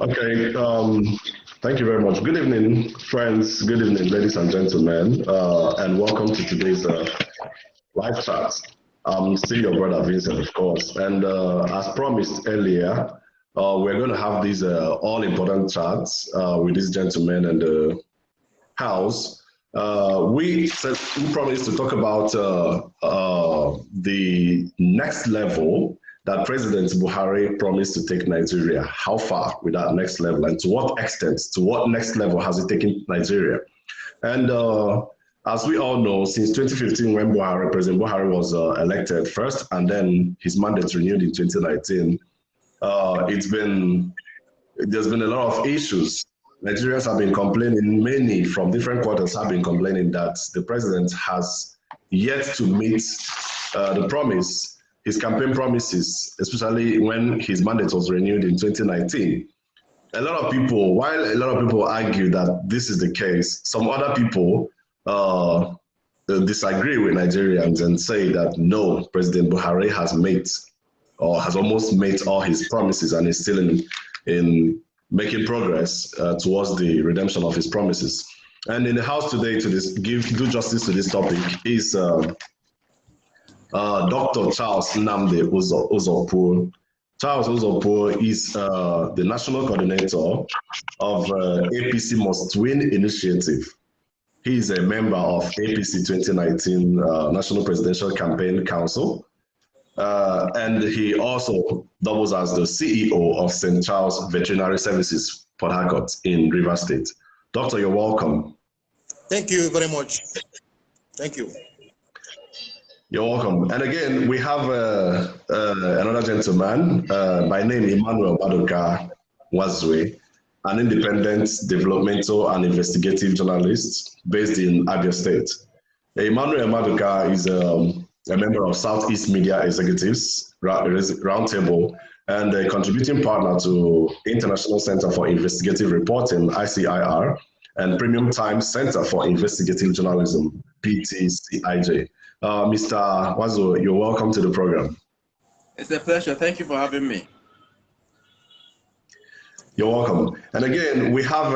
Okay, thank you very much. Good evening, friends. Good evening, ladies and gentlemen, and welcome to today's live chat. I'm still your brother Vincent, of course, and as promised earlier, we're going to have these all-important chats with these gentlemen and the house. We promised to talk about the next level that President Buhari promised to take Nigeria. How far with that next level, and to what extent, to what next level has it taken Nigeria? And as we all know, since 2015, when President Buhari was elected first, and then his mandate renewed in 2019, there's been a lot of issues. Nigerians have been complaining, many from different quarters have been complaining that the president has yet to meet the promise, his campaign promises, especially when his mandate was renewed in 2019. A lot of people, while a lot of people argue that this is the case, some other people disagree with Nigerians and say that no, President Buhari has made or has almost made all his promises and is still in making progress towards the redemption of his promises. And in the house today to do justice to this topic is Dr. Charles Uzopuo. Charles Uzopuo is the national coordinator of APC Must Win initiative. He is a member of APC 2019 National Presidential Campaign Council. And he also doubles as the CEO of St. Charles Veterinary Services, Port Harcourt in Rivers State. Doctor, you're welcome. Thank you very much. Thank you. You're welcome. And again, we have another gentleman by name Emmanuel Maduka Nwazue, an independent developmental and investigative journalist based in Abia State. Emmanuel Maduka is a member of Southeast Media Executives Roundtable and a contributing partner to International Center for Investigative Reporting, ICIR, and Premium Times Center for Investigative Journalism, PTCIJ. Mr. Nwazue, you're welcome to the program. It's a pleasure. Thank you for having me. You're welcome. And again, we have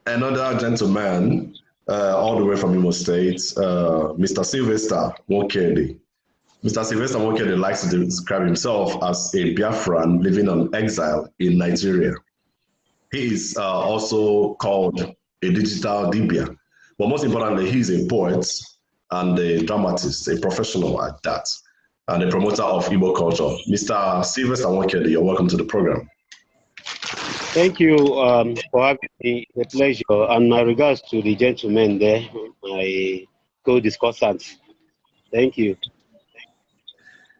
another gentleman all the way from Imo State, Mr. Sylvester Nwokedi. Mr. Sylvester Nwokedi likes to describe himself as a Biafran living on exile in Nigeria. He is also called a digital Dibia, but most importantly, he's a poet and a dramatist, a professional at that, and a promoter of Igbo culture. Mr. Sylvester Nwokedi, you're welcome to the program. Thank you for having me. It's a pleasure. And my regards to the gentlemen there, my co-discussants. Thank you.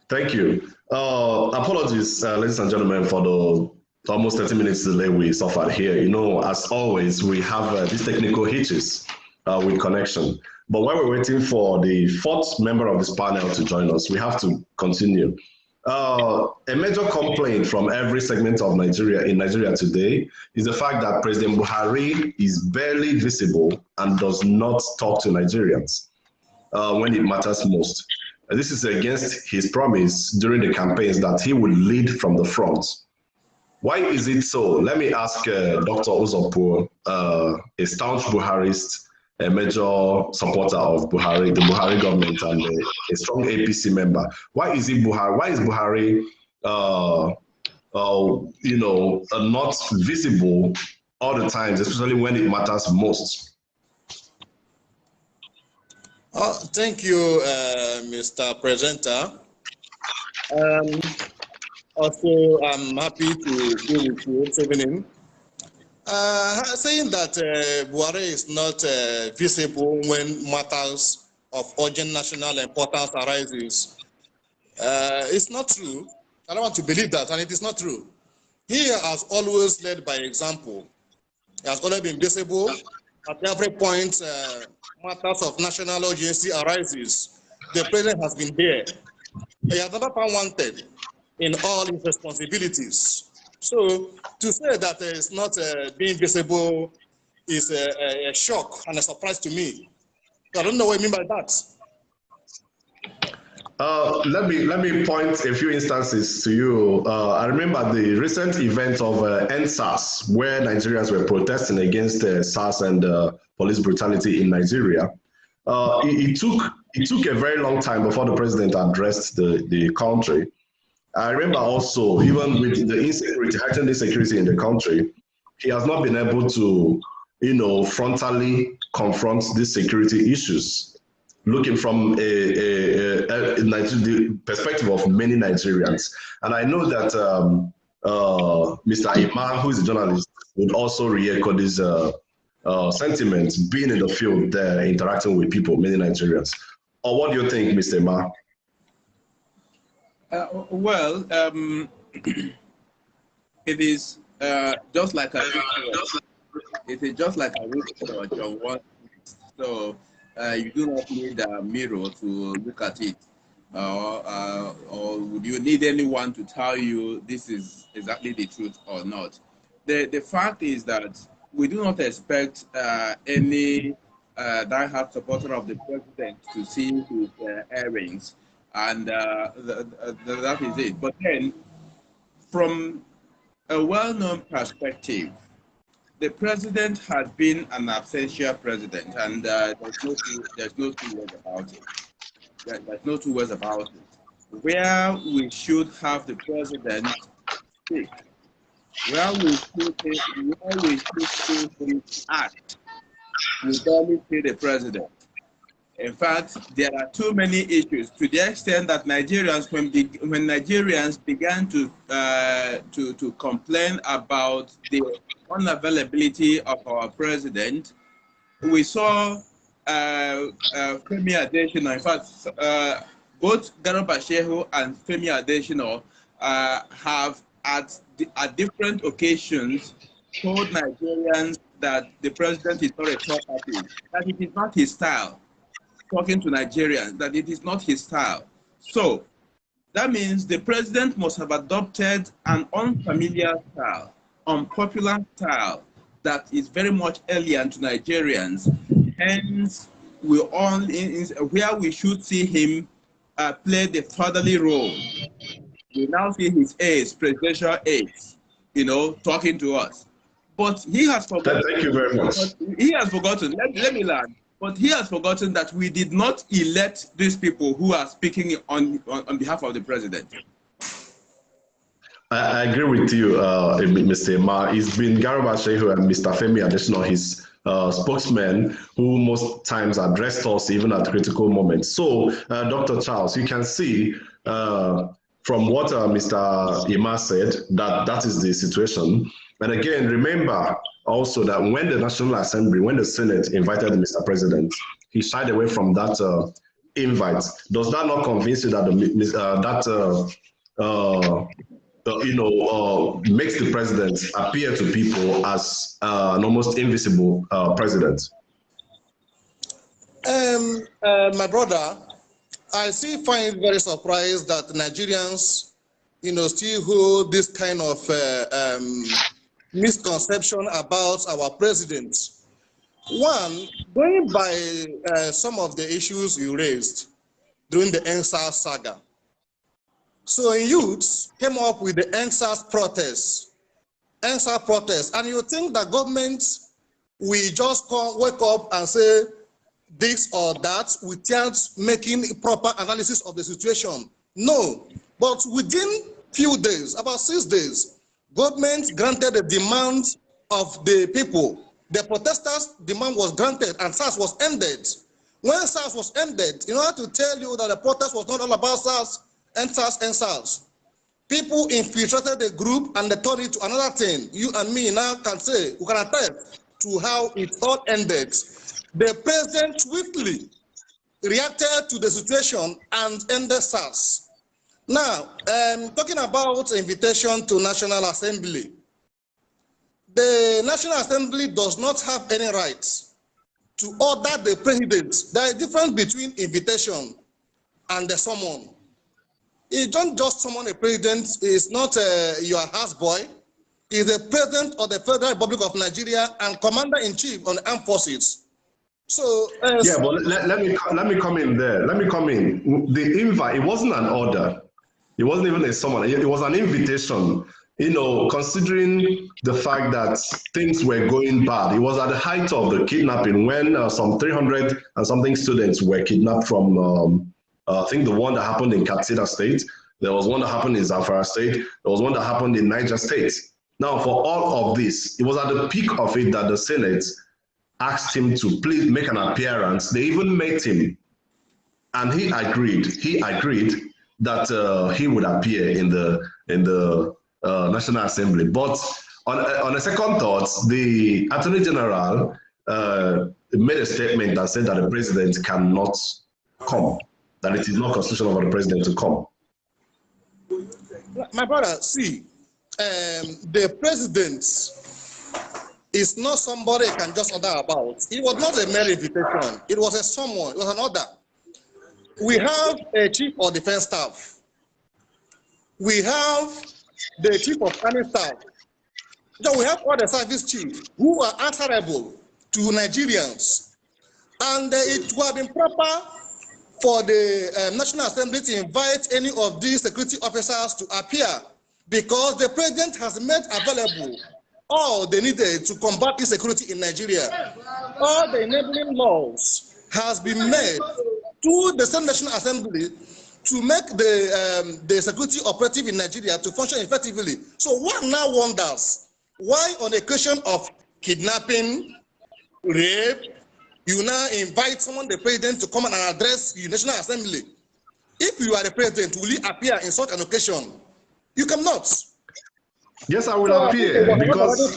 Thank you. Apologies, ladies and gentlemen, for the almost 30 minutes delay we suffered here. You know, as always, we have these technical hitches with connection. But while we're waiting for the fourth member of this panel to join us, we have to continue. A major complaint from every segment of Nigeria today is the fact that President Buhari is barely visible and does not talk to Nigerians when it matters most. This is against his promise during the campaigns that he will lead from the front. Why is it so? Let me ask Dr. Uzopuo, a staunch Buharist, a major supporter of Buhari, the Buhari government, and a strong APC member. Why is Buhari, not visible all the time, especially when it matters most? Thank you, Mr. Presenter. Also, I'm happy to be with you this evening. Saying that Buhari is not visible when matters of urgent national importance arises, it's not true. I don't want to believe that, and it is not true. He has always led by example. He has always been visible. At every point matters of national urgency arises, the president has been there. He has never been wanted in all his responsibilities. So to say that it's not being visible is a shock and a surprise to me. So I don't know what you mean by that. Let me point a few instances to you. I remember the recent event of NSAS, where Nigerians were protesting against SARS and police brutality in Nigeria. It took a very long time before the president addressed the country. I remember also, even with the insecurity, heightened insecurity in the country, he has not been able to, frontally confront these security issues, looking from the perspective of many Nigerians. And I know that Mr. Imam, who is a journalist, would also re-echo these sentiments, being in the field there, interacting with people, many Nigerians. Or what do you think, Mr. Imam? It is just like I wish for John Watt. So you do not need a mirror to look at it, or would you need anyone to tell you this is exactly the truth or not? The fact is that we do not expect any diehard supporter of the president to see his airings, and that is it. But then, from a well-known perspective, the president has been an absentia president, and there's no two ways about it. There's no two ways about it. Where we should have the president speak, where we should see him act, we barely see the president. In fact, there are too many issues, to the extent that Nigerians, when Nigerians began to complain about the unavailability of our president, we saw Femi Adesina. In fact, both Garba Shehu and Femi Adesina have at different occasions told Nigerians that the president is not a talkative, that it is not his style talking to Nigerians, that it is not his style. So that means the president must have adopted an unfamiliar style, unpopular style that is very much alien to Nigerians. Hence, where we should see him play the fatherly role. We now see his aides, presidential aides, talking to us. But he has forgotten. Thank you very much. He has forgotten. Let me learn. But he has forgotten that we did not elect these people who are speaking on behalf of the president. I agree with you, Mr. Emma. It's been Garba Shehu and Mr. Femi Adesina, his spokesman, who most times addressed us even at critical moments. So, Dr. Charles, you can see from what Mr. Emma said that is the situation. And again, remember also that when the National Assembly, when the Senate invited Mr. President, he shied away from that invite. Does that not convince you that makes the president appear to people as an almost invisible president? My brother, I still find it very surprised that Nigerians, still hold this kind of misconception about our president. One, going by some of the issues you raised during the NSAS saga. So youths came up with the NSAS protests, and you think that government will just wake up and say this or that without making a proper analysis of the situation? No, but within few days, about 6 days, government granted the demands of the people. The protesters' demand was granted and SARS was ended. When SARS was ended, in order to tell you that the protest was not all about SARS, NSAS, people infiltrated the group and they turned it to another thing. You and me now can say, we can attest to how it all ended. The president swiftly reacted to the situation and ended SARS. Now, talking about invitation to National Assembly, the National Assembly does not have any rights to order the president. There is a difference between invitation and the summon. You don't just summon a president. It's not your houseboy. He's the president of the Federal Republic of Nigeria and commander-in-chief on the armed forces. So yeah, but let me come in there. Let me come in. The invite, it wasn't an order. It wasn't even a summon. It was an invitation. You know, considering the fact that things were going bad, it was at the height of the kidnapping when some 300 and something students were kidnapped from, I think the one that happened in Katsina State. There was one that happened in Zamfara State. There was one that happened in Niger State. Now, for all of this, it was at the peak of it that the Senate asked him to please make an appearance. They even met him, and he agreed. He agreed that he would appear in the National Assembly. But on a second thought, the Attorney General made a statement that said that the president cannot come, that it is not constitutional for the president to come. My brother, see, the president is not somebody you can just order about. It was not a mere invitation. It was a summon. It was an order. We have a chief of defense staff. We have the chief of army staff. So we have all the service chiefs who are answerable to Nigerians. And it would have been proper for the National Assembly to invite any of these security officers to appear, because the president has made available all they needed to combat insecurity in Nigeria. All the enabling laws has been made to the same National Assembly to make the security operative in Nigeria to function effectively. So one now wonders why on the occasion of kidnapping, rape, you now invite someone, the president, to come and address the National Assembly. If you are the president, will you appear in such an occasion? You cannot. Yes, I will appear because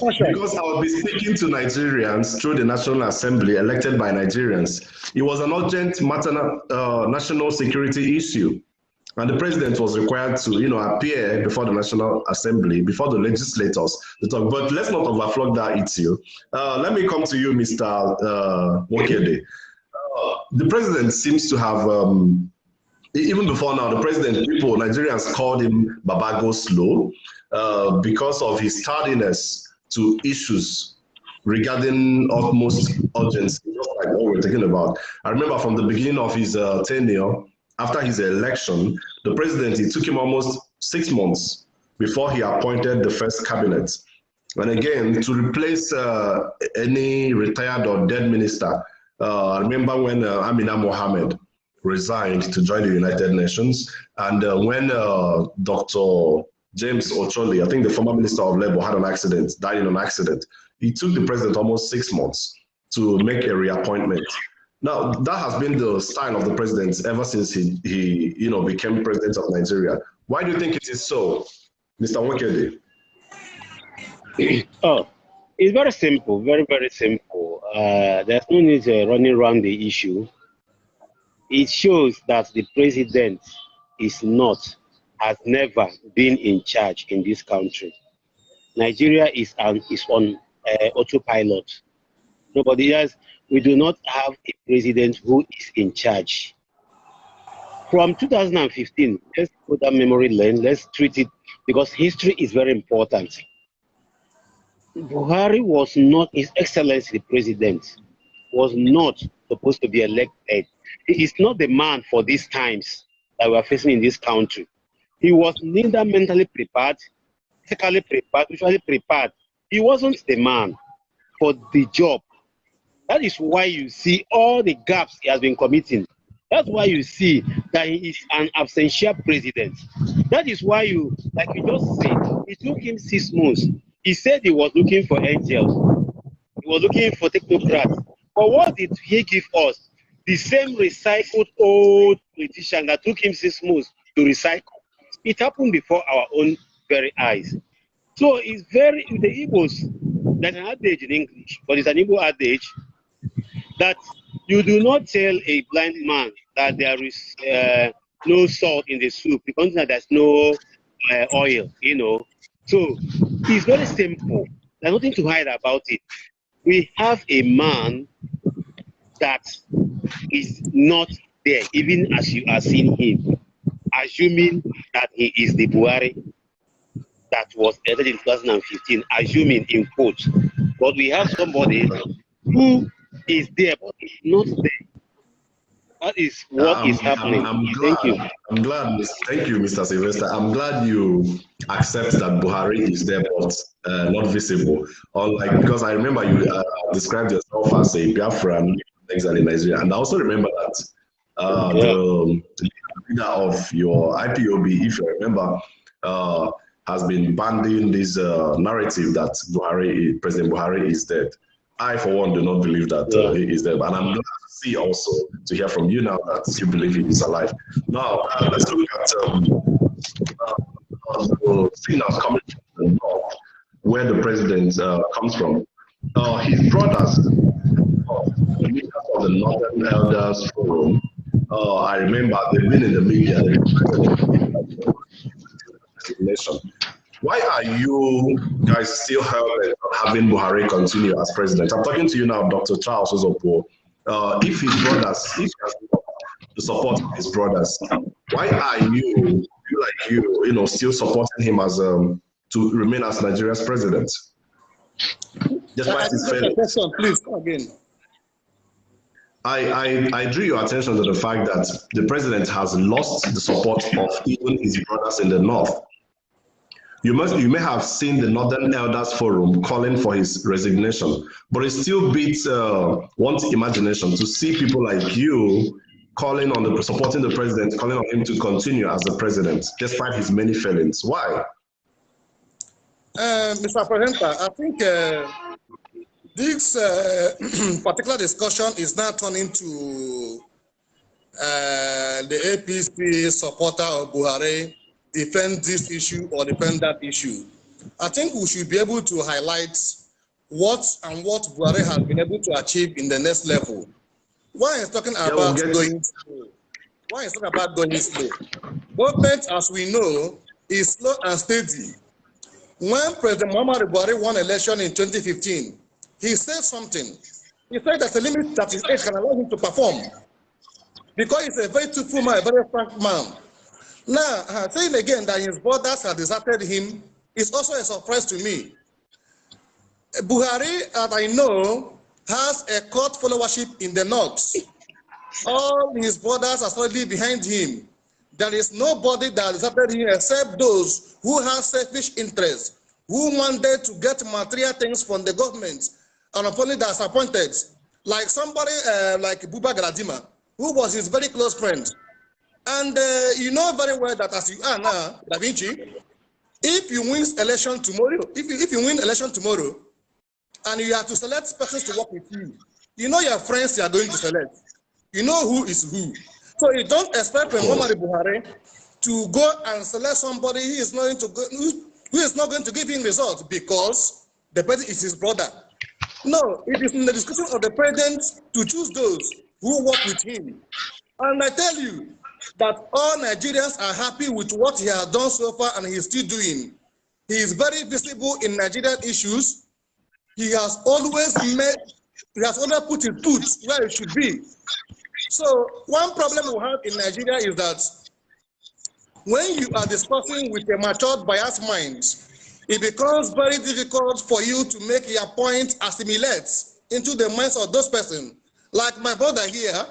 I will be speaking to Nigerians through the National Assembly elected by Nigerians. It was an urgent national security issue, and the president was required to, appear before the National Assembly, before the legislators to talk. But let's not overflow that issue. Let me come to you, Mr. Nwokedi. The president seems to have, even before now, the president, Nigerians called him Baba Go Slow. Because of his tardiness to issues regarding utmost urgency, just like what we're talking about. I remember from the beginning of his tenure, after his election, the president, it took him almost 6 months before he appointed the first cabinet. And again, to replace any retired or dead minister, I remember when Amina Mohammed resigned to join the United Nations, and when Dr. James Ocholi, I think the former Minister of Labour, had an accident, died in an accident. It took the president almost 6 months to make a reappointment. Now, that has been the style of the president ever since he became president of Nigeria. Why do you think it is so, Mr. Nwokedi? Oh, it's very simple, very, very simple. There's no need running around the issue. It shows that the president has never been in charge in this country. Nigeria is on autopilot. Nobody else. We do not have a president who is in charge. From 2015, let's put that memory lane, let's treat it, because history is very important. Buhari was not, His Excellency the President, was not supposed to be elected. He is not the man for these times that we are facing in this country. He was neither mentally prepared, physically prepared, visually prepared. He wasn't the man for the job. That is why you see all the gaps he has been committing. That's why you see that he is an absential president. That is why like you just said, it took him 6 months. He said he was looking for angels. He was looking for technocrats. But what did he give us? The same recycled old politician that took him 6 months to recycle. It happened before our own very eyes. So it's the Igbos, there's an adage in English, but it's an Igbo adage that you do not tell a blind man that there is no salt in the soup because there's no oil, So it's very simple. There's nothing to hide about it. We have a man that is not there, even as you are seeing him, assuming that he is the Buhari that was elected in 2015, assuming in quotes. But we have somebody who is there, but it's not there. That is what is happening. Thank you. I'm glad. Thank you, Mr. Sylvester. I'm glad you accept that Buhari is there, but not visible. Unlike, because I remember you described yourself as a Biafran in Nigeria, and I also remember that the leader of your IPOB, if you remember, has been banding this narrative that President Buhari is dead. I, for one, do not believe that he is dead, and I'm glad to see also to hear from you now that you believe he is alive. Now, let's look at the signals coming from the north, where the president comes from. His brothers, the leaders of the Northern Elders Forum, I remember they've been in the media. Why are you guys still having Buhari continue as president? I'm talking to you now, Dr. Charles Uzopuo. If his brothers, if he has the support of his brothers, why are you still supporting him as to remain as Nigeria's president? Despite his failures. Please come again. I drew your attention to the fact that the president has lost the support of even his brothers in the north. You may have seen the Northern Elders Forum calling for his resignation, but it still beats one's imagination to see people like you supporting the president, calling on him to continue as the president, despite his many failings. Why? Mr. President, I think this particular discussion is now turning to the APC supporter of Buhari defend this issue or defend that issue. I think we should be able to highlight what Buhari has been able to achieve in the next level. Why is talking about going slow? Why is talking about going slow? Government, as we know, is slow and steady. When President Muhammadu Buhari won election in 2015, he said something. He said there's a limit that his age can allow him to perform. Because he's a very truthful man, a very frank man. Now, saying again that his brothers have deserted him is also a surprise to me. Buhari, as I know, has a cult followership in the north. All his brothers are solidly behind him. There is nobody that deserted him except those who have selfish interests, who wanted to get material things from the government and upon it that's appointed. Like somebody like Buba Galadima, who was his very close friend. And you know very well that as you are now, Da Vinci, if you win election tomorrow, if you win election tomorrow, and you have to select persons to work with you, you know your friends you are going to select. You know who is who. So you don't expect Muhammadu Buhari to go and select somebody who is not going to give him results because the president is his brother. No, it is in the discussion of the president to choose those who work with him. And I tell you, that all Nigerians are happy with what he has done so far and he is still doing. He is very visible in Nigerian issues. He has always put his foot where it should be. So one problem we have in Nigeria is that when you are discussing with a matured, biased mind, it becomes very difficult for you to make your point assimilate into the minds of those persons. Like my brother here,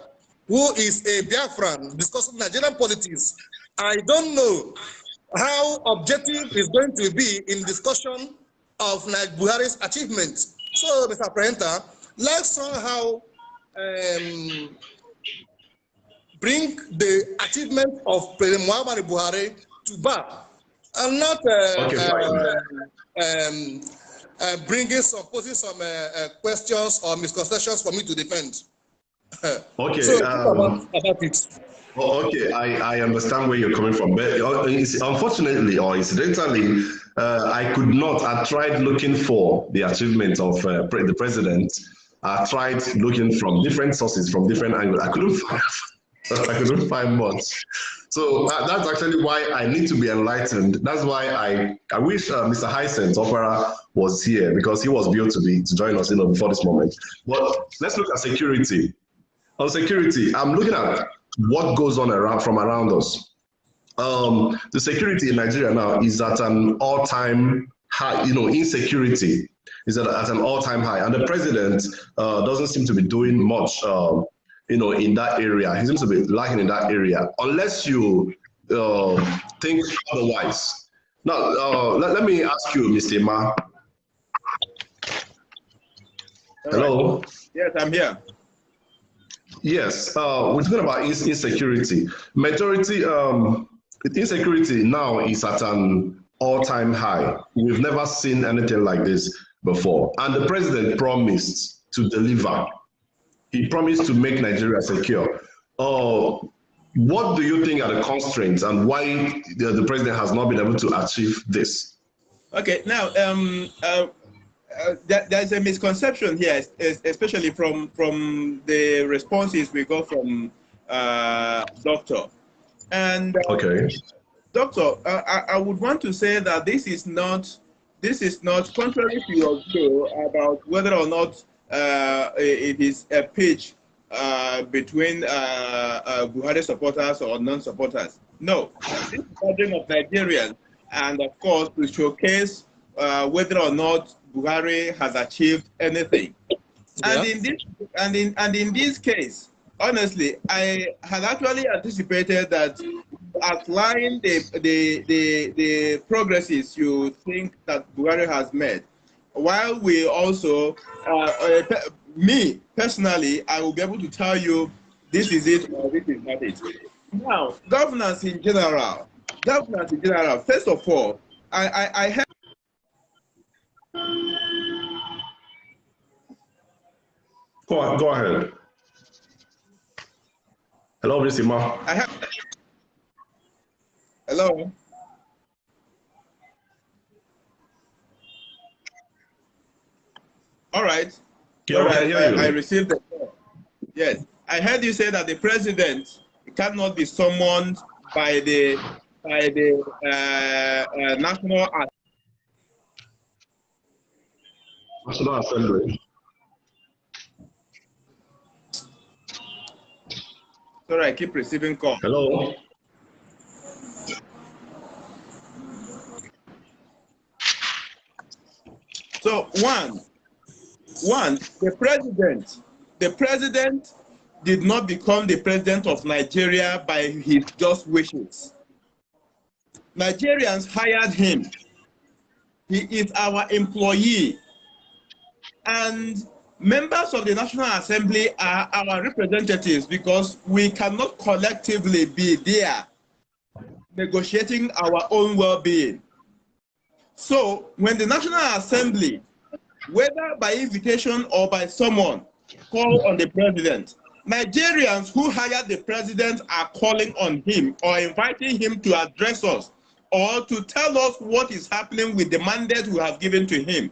who is a Biafran discussing Nigerian politics. I don't know how objective is going to be in discussion of Buhari's achievements. So, Mr. President, let's somehow bring the achievement of President Muhammadu Buhari to back and not posing some questions or misconceptions for me to defend. Okay. So about it. Okay, I understand where you're coming from, but unfortunately or incidentally, I could not. I tried looking for the achievement of the president. I tried looking from different sources, from different angles. I couldn't find much. So that's actually why I need to be enlightened. That's why I wish Mr. Hyacinth Opera was here, because he was built to join us before this moment. But let's look at security. On security, I'm looking at what goes on around us. The security in Nigeria now is at an all-time high. Insecurity is at an all-time high, and the president doesn't seem to be doing much, in that area. He seems to be lacking in that area, unless you think otherwise. Now, let me ask you, Mr. Ma. Hello? Yes, I'm here. Yes, we're talking about insecurity. Insecurity now is at an all-time high. We've never seen anything like this before. And the president promised to deliver. He promised to make Nigeria secure. What do you think are the constraints and why the president has not been able to achieve this? Okay, now there's a misconception here, especially from the responses we got from Doctor. And okay, Doctor, I would want to say that this is not contrary to your view about whether or not it is a pitch between Buhari supporters or non-supporters. No, this is a gathering of Nigerians, and of course to showcase whether or not Buhari has achieved anything. Yeah. And in this case, honestly, I had actually anticipated that outline the progresses you think that Buhari has made, while we also, me personally, I will be able to tell you this is it or this is not it. Now, governance in general. First of all, I have. Go ahead. Hello, Mr. Ma. Hello. All right. Yeah, all right. I received the call. Yes, I heard you say that the president cannot be summoned by the National Assembly. Sorry, I keep receiving calls. Hello. So one, the president did not become the president of Nigeria by his just wishes. Nigerians hired him. He is our employee. And members of the National Assembly are our representatives because we cannot collectively be there negotiating our own well-being. So when the National Assembly, whether by invitation or by someone, call on the president, Nigerians who hired the president are calling on him or inviting him to address us or to tell us what is happening with the mandate we have given to him.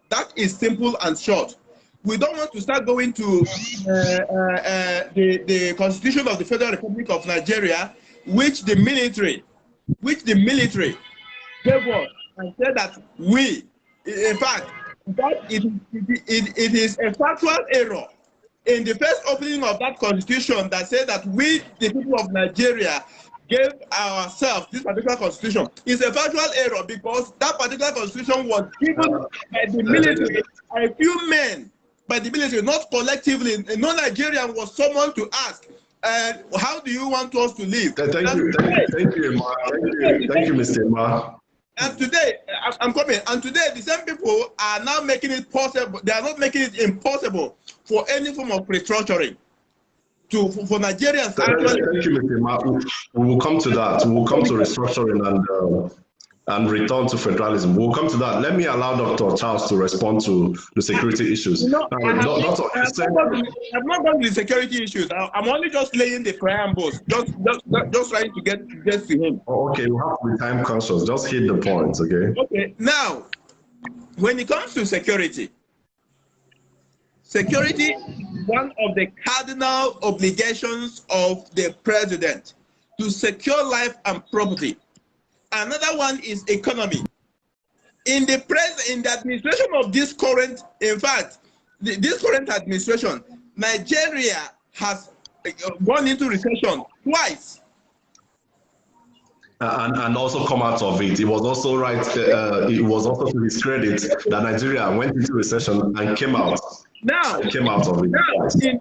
That is simple and short. We don't want to start going to the Constitution of the Federal Republic of Nigeria, which the military gave us and said that we, in fact, that it is a factual error in the first opening of that Constitution that said that we, the people of Nigeria, gave ourselves this particular Constitution. It's a factual error because that particular Constitution was given by the military, a few men, by the military, not collectively. No Nigerian was summoned to ask, how do you want us to live? Thank you, Mr. Ma. And today, I'm coming, and today the same people are now making it possible. They are not making it impossible for any form of restructuring for Nigerians. Thank you, Mr. Ma. We will come to that. We will come to restructuring and return to federalism. We'll come to that. Let me allow Dr. Charles to respond to the security issues. No, I've not gone to the security issues. I'm only just laying the preambles, just trying to get to him. Oh, okay, we have to be time conscious. Just hit the points, okay? Okay, now, when it comes to security is one of the cardinal obligations of the president to secure life and property. Another one is economy. In the administration of this current, in fact, this current administration, Nigeria has gone into recession twice. and also come out of it. It was also right. It was also to his credit that Nigeria went into recession and came out. Now, came out of it. Now, in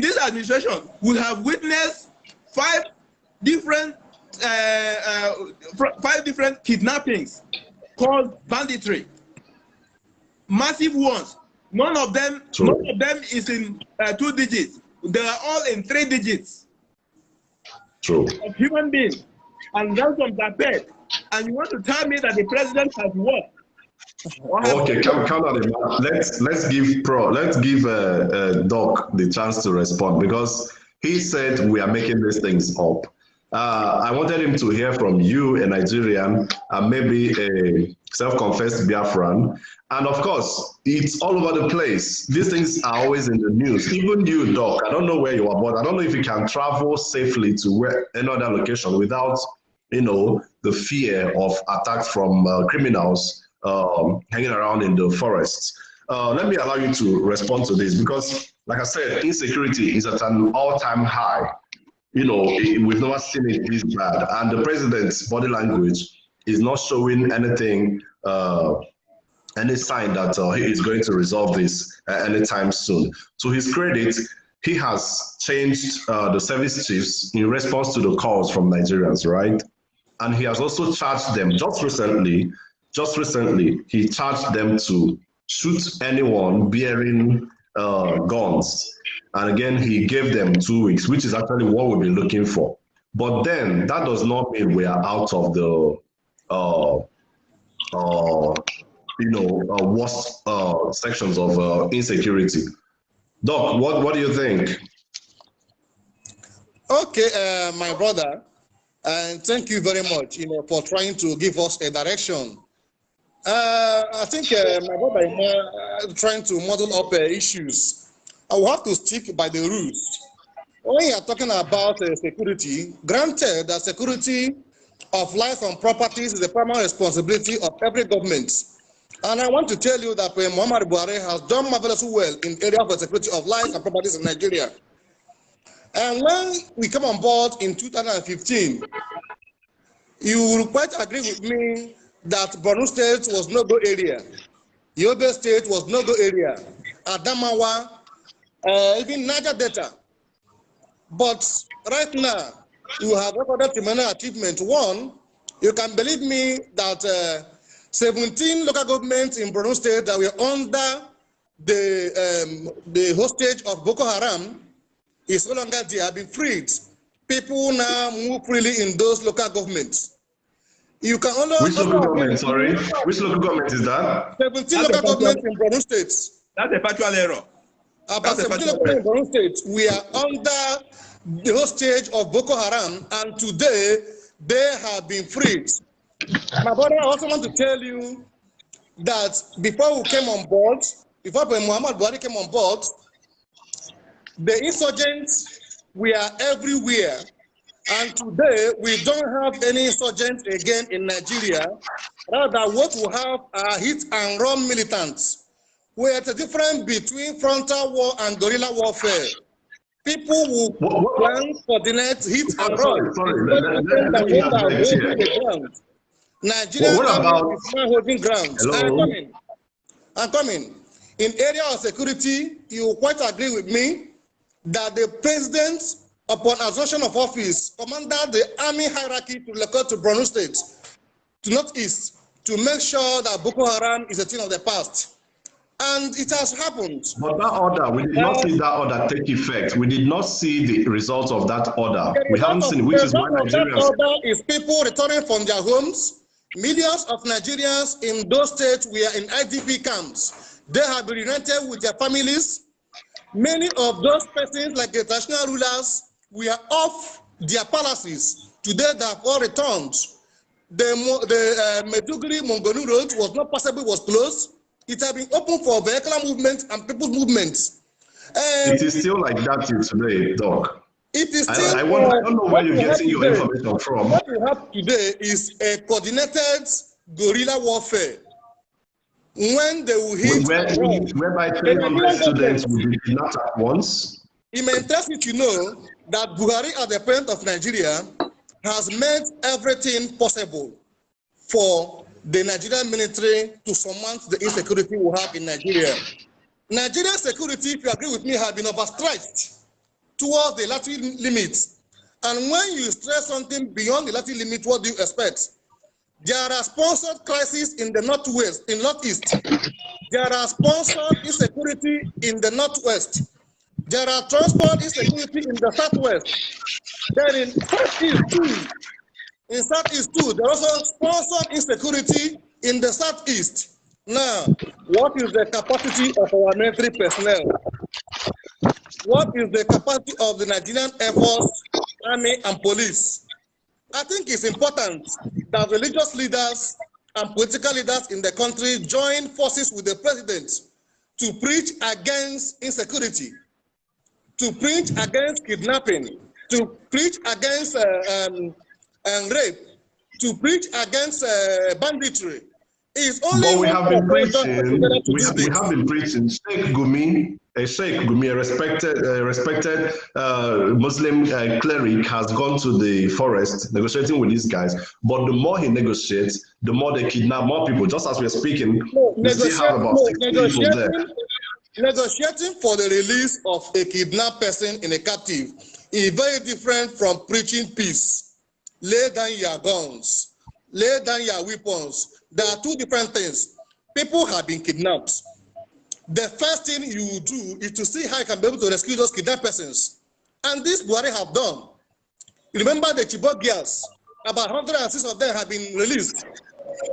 this administration, we have witnessed five different kidnappings called banditry, massive ones. None of them is in 2 digits. They are all in 3 digits. True. Of human beings, and ransoms are paid. And you want to tell me that the president has what? Okay, come on. Let's give Doc the chance to respond, because he said we are making these things up. I wanted him to hear from you, a Nigerian, and maybe a self-confessed Biafran. And of course, it's all over the place. These things are always in the news. Even you, Doc, I don't know where you are, but I don't know if you can travel safely to another location without, the fear of attacks from criminals hanging around in the forests. Let me allow you to respond to this, because, like I said, insecurity is at an all-time high. We've never seen it this bad, and the president's body language is not showing anything, any sign that he is going to resolve this anytime soon. To his credit, he has changed the service chiefs in response to the calls from Nigerians, right? And he has also charged them just recently, he charged them to shoot anyone bearing guns. And again, he gave them 2 weeks, which is actually what we've been looking for. But then that does not mean we are out of the worst sections of insecurity. Doc, what do you think? Okay, my brother, and thank you very much, for trying to give us a direction. I think my brother trying to model up issues. I will have to stick by the rules. When you are talking about security, granted that security of life and properties is the primary responsibility of every government. And I want to tell you that Muhammad Buhari has done marvelously well in the area of the security of life and properties in Nigeria. And when we came on board in 2015, you will quite agree with me that Borno State was no-go area. Yobe State was no-go area. Adamawa, even Niger Delta. But right now, you have recorded tremendous achievement. One, you can believe me that 17 local governments in Borno State that were under the hostage of Boko Haram is no longer there, have been freed. People now move freely in those local governments. You can only... Which local government, sorry? Which local government is that? 17 local governments in Borno State. That's a factual error. About 17 local governments in Borno State, we are under the hostage of Boko Haram, and today they have been freed. My brother, I also want to tell you that before we came on board, before Muhammad Buhari came on board, the insurgents were everywhere. And today, we don't have any insurgents again in Nigeria. Rather, what we have are hit and run militants, where the difference between frontal war and guerrilla warfare. People will plan, coordinate, hit and run. Nigeria is not holding ground. I'm coming. In area of security, you quite agree with me that the president, upon assumption of office, commanded the army hierarchy to locate to Borno State, to Northeast, to make sure that Boko Haram is a thing of the past. And it has happened. But that order, we did not see that order take effect. We did not see the results of that order. We haven't seen, which is why Nigerians... That order is people returning from their homes. Millions of Nigerians in those states were in IDP camps. They have been reunited with their families. Many of those persons, like the traditional rulers, were off their palaces. Today, they have all returned. The Meduguri Mongonu Road was not possible, was closed. It has been open for vehicular movement and people's movements. It is still like that today, Doc. It is still. I don't know where you're getting your information from. What we have today is a coordinated guerrilla warfare. When they will hit, whereby 300 students will be kidnapped at once. It may interest you to know that Buhari, as the president of Nigeria, has made everything possible for the Nigerian military to surmount the insecurity we have in Nigeria. Nigerian security, if you agree with me, has been overstretched towards the lateral limits. And when you stress something beyond the lateral limit, what do you expect? There are sponsored crises in the northwest, in northeast. There are sponsored insecurity in the northwest. There are transport insecurity in the southwest. Then in southeast too. In southeast too, there are also sponsored insecurity in the southeast. Now, what is the capacity of our military personnel? What is the capacity of the Nigerian Air Force, Army, and Police? I think it's important that religious leaders and political leaders in the country join forces with the president to preach against insecurity, to preach against kidnapping, to preach against rape, to preach against banditry. It's only but we have been preaching. We have been preaching. Sheikh Gumi, a respected Muslim cleric, has gone to the forest negotiating with these guys. But the more he negotiates, the more they kidnap more people. Just as we're speaking, we still have about 60 people there. Negotiating for the release of a kidnapped person in a captive is very different from preaching peace. Lay down your guns, lay down your weapons. There are two different things. People have been kidnapped. The first thing you do is to see how you can be able to rescue those kidnapped persons. And this Buhari have done. Remember the Chibok girls, about 106 of them have been released.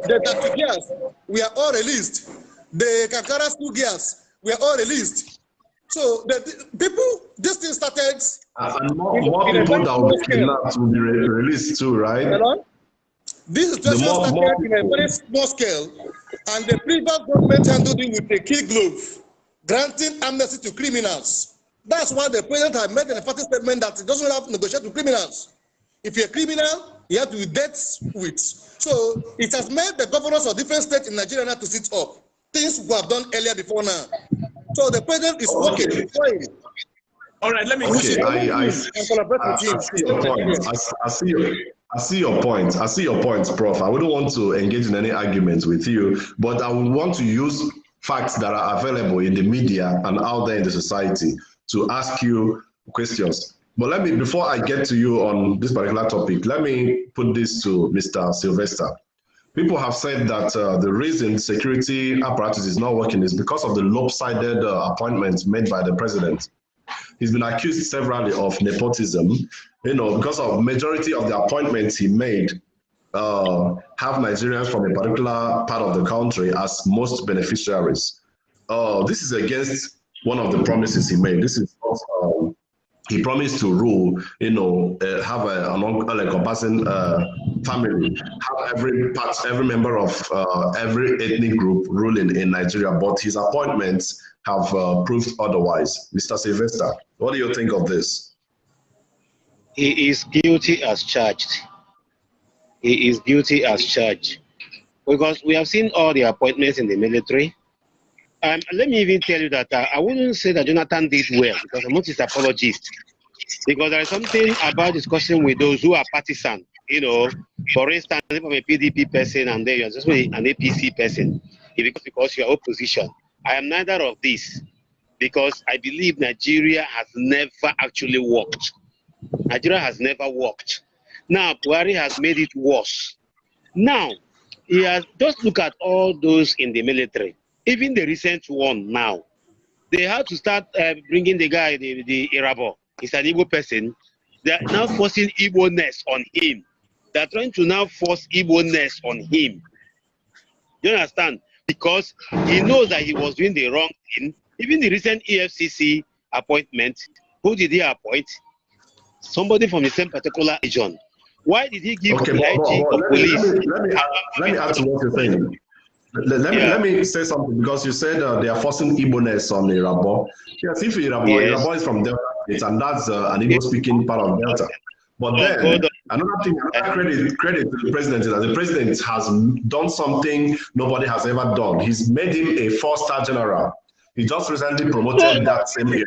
The Tatu girls, we are all released. The Kankara school girls, we are all released. So the people, this thing started. And more people that will be kidnapped will be released too, right? Hello? This situation started in a very small scale, and the previous government handled it with a key glove, granting amnesty to criminals. That's why the president had made an emphatic statement that he doesn't have to negotiate with criminals. If you're a criminal, you have to be dealt with. So it has made the governors of different states in Nigeria not to sit up. Things we have done earlier before now. So the president is working. All right, let me. Okay, I see your point. I see your point, Prof. I wouldn't want to engage in any arguments with you, but I would want to use facts that are available in the media and out there in the society to ask you questions. But let me, before I get to you on this particular topic, let me put this to Mr. Sylvester. People have said that the reason security apparatus is not working is because of the lopsided appointments made by the president. He's been accused severally of nepotism, because of majority of the appointments he made have Nigerians from a particular part of the country as most beneficiaries. This is against one of the promises he made. This is he promised to rule, have an all-encompassing family, have every member of every ethnic group ruling in Nigeria, but his appointments have proved otherwise. Mr. Sylvester, what do you think of this? He is guilty as charged. He is guilty as charged. Because we have seen all the appointments in the military. Let me even tell you that I wouldn't say that Jonathan did well, because I'm not his apologist. Because there is something about discussion with those who are partisan. For instance, if I'm a PDP person and then you're just an APC person, because you're opposition. I am neither of these, because I believe Nigeria has never actually worked. Nigeria has never worked. Now, Buhari has made it worse. Now, he has just look at all those in the military. Even the recent one now, they had to start bringing the guy, the Irabo. He's an Igbo person. They are now forcing Igbo-ness on him. They are trying to now force Igbo-ness on him. You understand? Because he knows that he was doing the wrong thing. Even the recent EFCC appointment, who did he appoint? Somebody from the same particular region. Why did he give the IG of police? Let me add to what you're saying. Let me say something, because you said they are forcing Igbo-ness on Irabo. Yes, if Irabo is from Delta State, and that's an Igbo-speaking part of Delta. But then, another credit to the president is that the president has done something nobody has ever done. He's made him a 4-star general. He just recently promoted that same area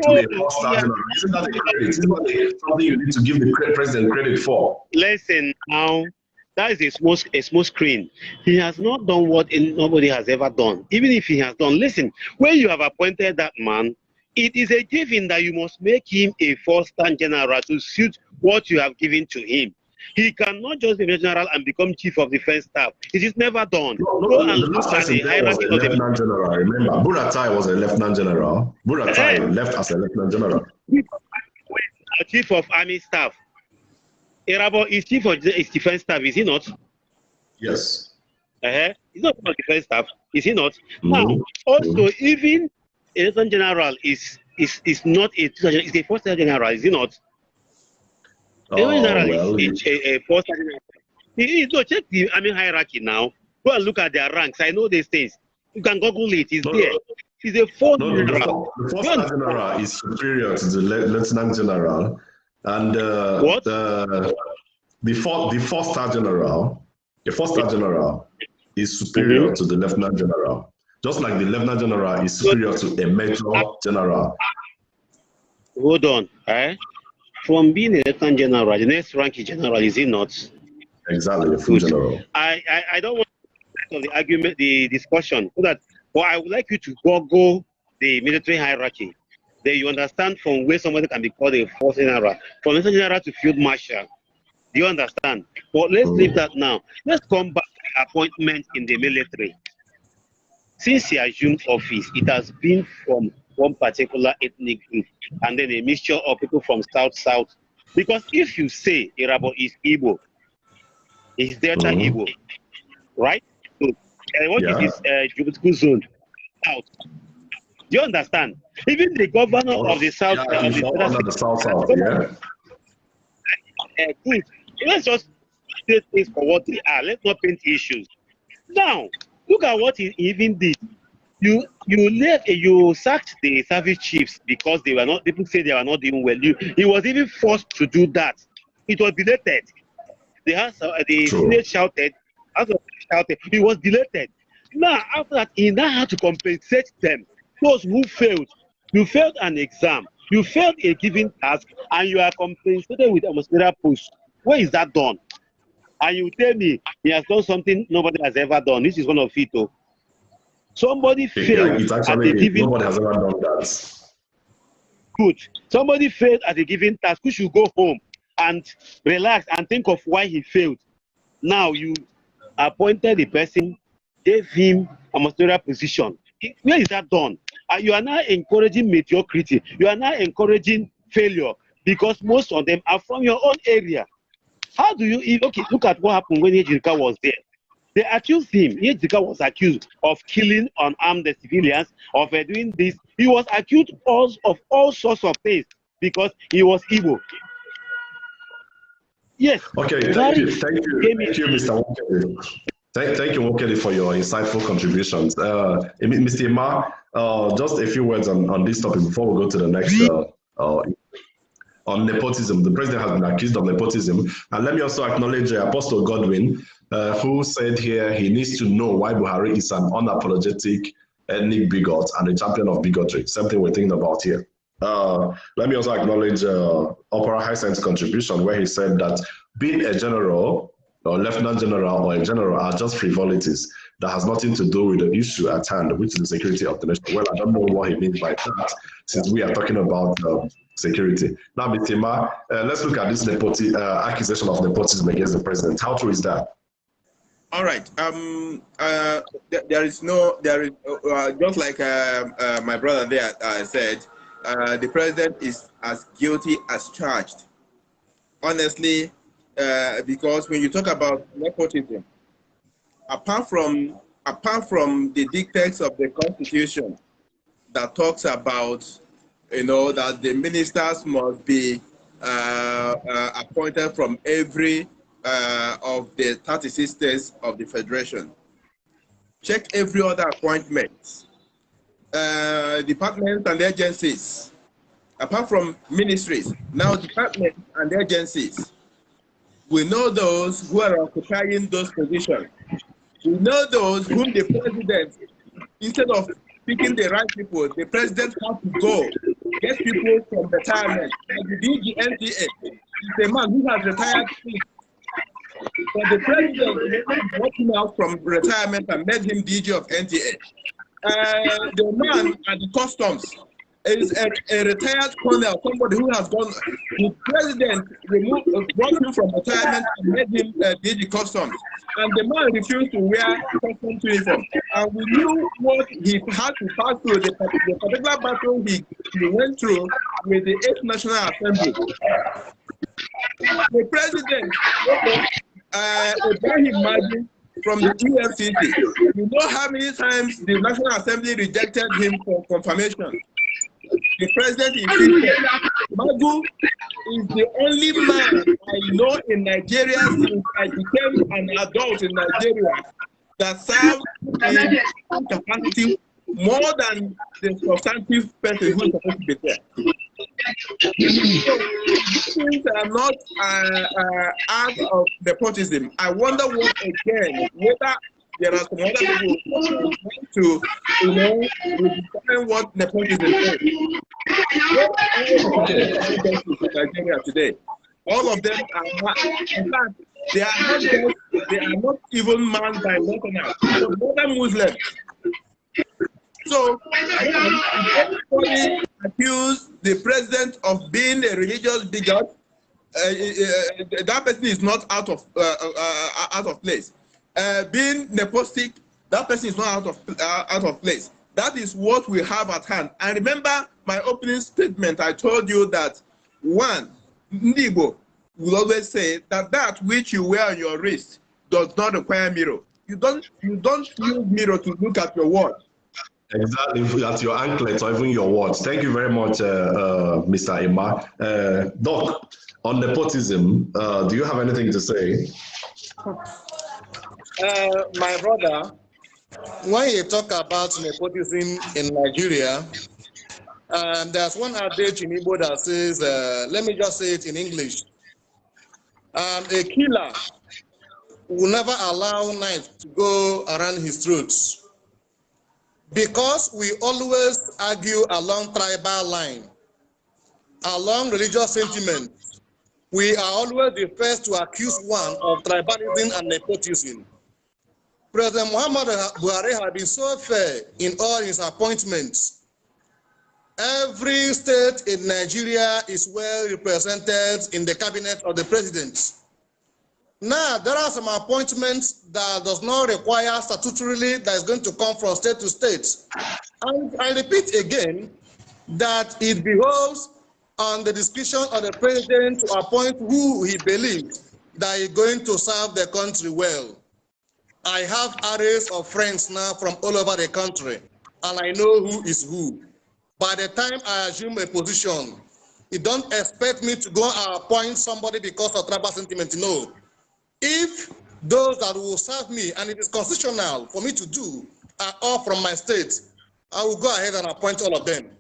to a 4-star general. Isn't that a credit? Isn't that something you need to give the president credit for? Listen now, that is a small screen. He has not done what nobody has ever done. Even if he has done, listen, when you have appointed that man, it is a given that you must make him a 4-star general to suit what you have given to him. He cannot just be a general and become chief of defense staff. It is never done. No, the last person there was a lieutenant general. Remember, Buratai was a lieutenant general. Buratai left as a lieutenant general. Chief of army staff. Irabo is chief of defense staff, is he not? Yes. He's not defense staff, is he not? Now, also, even a lieutenant general is not a 4-star general, is he not? A 4-star general. No, check the army hierarchy now. Go and look at their ranks. I know these things. You can Google it. It's there. He's a 4-star general. The 4-star general is superior to the lieutenant general. And the 4-star general, is superior to the lieutenant general. Just like the lieutenant general is superior to a major general. Hold on. From being a lieutenant general, the next rank is general, is it not? Exactly, a full general. I don't want to the argument, the discussion, but I would like you to Google the military hierarchy. Then you understand from where somebody can be called a 4-star general, from lieutenant general to field marshal. Do you understand? But let's leave that now. Let's come back to the appointment in the military. Since he assumed office, it has been from one particular ethnic group and then a mixture of people from South. Because if you say Irabo is Igbo, it's Delta Igbo, right? So, what is this geographical zone? South. Do you understand? Even the governor of the South, good. Let's just say things for what they are. Let's not paint issues. Now, look at what he even did. You sacked the service chiefs because they were not. People say they were not doing well. He was even forced to do that. It was deleted. The Senate shouted. He was deleted. Now after that, he now had to compensate them. Those who failed. You failed an exam. You failed a given task, and you are compensated with a ministerial post. Where is that done? And you tell me he has done something nobody has ever done. This is one of it. Somebody failed at a given. Nobody has ever done that. Good. Somebody failed at a given task. Who should go home and relax and think of why he failed? Now you appointed the person, gave him a ministerial position. Where is that done? You are now encouraging mediocrity. You are now encouraging failure because most of them are from your own area. How do you look at what happened when Ejirika was there? They accused him. Ejirika was accused of killing unarmed civilians, of doing this. He was accused of all sorts of things because he was Igbo. Yes. Okay, thank you, Mr. Nwokedi. Thank you, Nwokedi, for your insightful contributions. Mr. Emma, just a few words on this topic before we go to the next. On nepotism, the president has been accused of nepotism. And let me also acknowledge Apostle Godwin, who said here he needs to know why Buhari is an unapologetic ethnic bigot and a champion of bigotry. Something we're thinking about here. Let me also acknowledge Opera Hyacinth's contribution, where he said that being a general or lieutenant general or a general are just frivolities that has nothing to do with the issue at hand, which is the security of the nation. Well, I don't know what he means by that, since we are talking about security. Now, Mr. Ma, let's look at this accusation of nepotism against the president. How true is that? All right. There is just like my brother there said, the president is as guilty as charged. Honestly, because when you talk about nepotism, apart from the dictates of the Constitution that talks about, that the ministers must be appointed from every of the 36 states of the Federation. Check every other appointment. Departments and agencies, apart from ministries, now departments and agencies. We know those who are occupying those positions. We know those whom the president, instead of picking the right people, the president has to go get people from retirement. Like the DG NTA is a man who has retired. But the president brought him out from retirement and made him DG of NTA. The man at the customs is a retired colonel, somebody who has gone. The president brought him from retirement and made him DG customs. And the man refused to wear customs uniform. And we knew what he had to pass through, the particular battle he went through with the 8th National Assembly. The president, Ibrahim Maduka from the EFCC, you know how many times the National Assembly rejected him for confirmation. The president insisted. Maduka is the only man I know in Nigeria since I became an adult in Nigeria that served in capacity more than the substantive person who is supposed to be there. So, these things are not out of nepotism. I wonder what again, whether there are some other people who want to, define what nepotism is. In Nigeria today, all of them are not, in fact, they are not even manned by Northerners, modern Muslims. So, anybody accuse the president of being a religious bigot, that person is not out of place. Being nepotistic, that person is not out of place. That is what we have at hand. And remember my opening statement. I told you that one, Ndigo will always say that which you wear on your wrist does not require mirror. You don't use mirror to look at your watch. Exactly, at your anklet or even your watch. Thank you very much, Mr. Emma. Doc, on nepotism, do you have anything to say? My brother, when you talk about nepotism in Nigeria, there's one adage in Igbo that says, let me just say it in English, a killer will never allow knife to go around his throat. Because we always argue along tribal line, along religious sentiment, we are always the first to accuse one of tribalism and nepotism. President Buhari has been so fair in all his appointments. Every state in Nigeria is well represented in the cabinet of the president. Now, there are some appointments that does not require statutorily that is going to come from state to state. And I repeat again that it behoves on the discretion of the president to appoint who he believes that is going to serve the country well. I have arrays of friends now from all over the country, and I know who is who. By the time I assume a position, you don't expect me to go and appoint somebody because of tribal sentiment, no. If those that will serve me, and it is constitutional for me to do, are all from my state, I will go ahead and appoint all of them.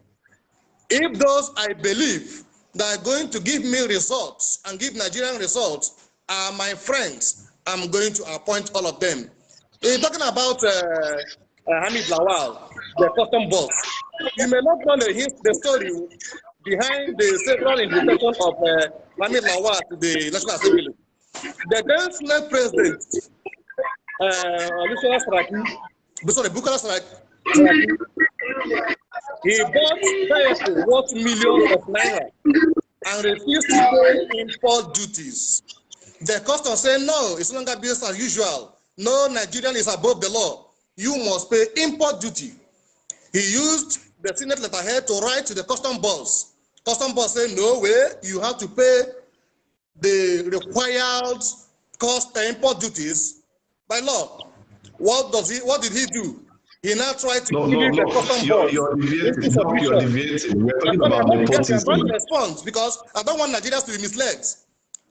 If those I believe that are going to give me results and give Nigerian results are my friends, I'm going to appoint all of them. You're talking about Hamid Lawal, the custom boss. You may not know the story behind the several invitation of Hamid Lawal to the National Assembly. The then slave president, Bukola Saraki, he bought vehicle worth millions of naira and refused to pay import duties. The customs said, no, it's no longer business as usual. No Nigerian is above the law. You must pay import duty. He used the Senate letterhead to write to the custom boss. Custom boss said, no way, you have to pay the required cost import duties by law. What did he do? He now tried to give the custom boss. You're deviating. We're talking about nepotism. I'm to respond because I don't want Nigerians to be misled.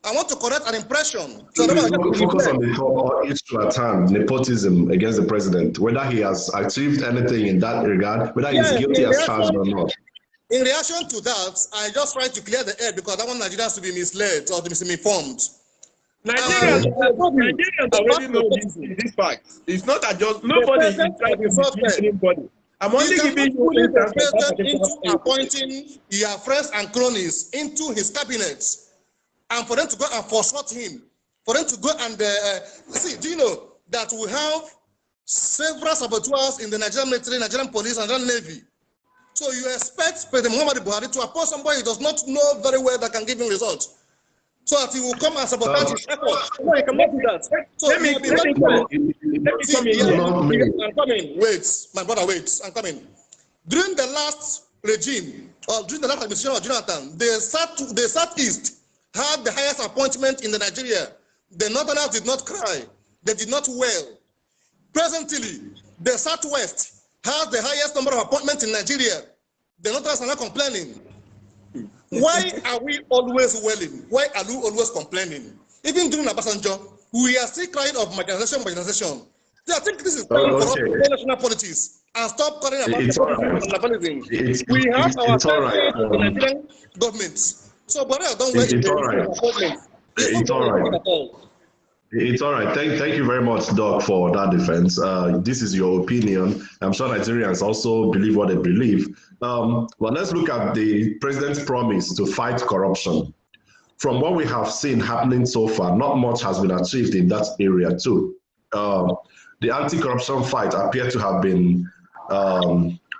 I want to correct an impression. So focus on the top issue at hand, nepotism against the president, whether he has achieved anything in that regard, whether he's guilty as charged or not. In reaction to that, I just try to clear the air because I don't want Nigerians to be misled or to be misinformed. Nigerians already know this fact. It's not that just nobody is trying to mislead anybody. I'm only giving you the president into appointing your friends and cronies into his cabinet, and for them to go and forsword him, for them to go and see. Do you know that we have several saboteurs in the Nigerian military, Nigerian police, and Nigerian navy? So you expect President Muhammadu Buhari to appoint somebody he does not know very well that can give him results, so that he will come and sabotage his efforts? No, he cannot do that. So let me come in. I'm coming. Wait, my brother, wait. I'm coming. During the last regime, or during the last administration of Jonathan, the Southeast had the highest appointment in the Nigeria. The Northerners did not cry. They did not wail. Presently, the Southwest has the highest number of appointments in Nigeria. The Northerners are not complaining. Why are we always wailing? Why are we always complaining? Even during Obasanjo, we are still crying of marginalization. I think this is time for us to play national politics and stop calling about nationalism. We have our Nigerian government. So, but I don't it's all right. It's all right. It's all right. Thank you very much, Doc, for that defense. This is your opinion. I'm sure Nigerians also believe what they believe. Well, let's look at the president's promise to fight corruption. From what we have seen happening so far, not much has been achieved in that area too. The anti-corruption fight appeared to have been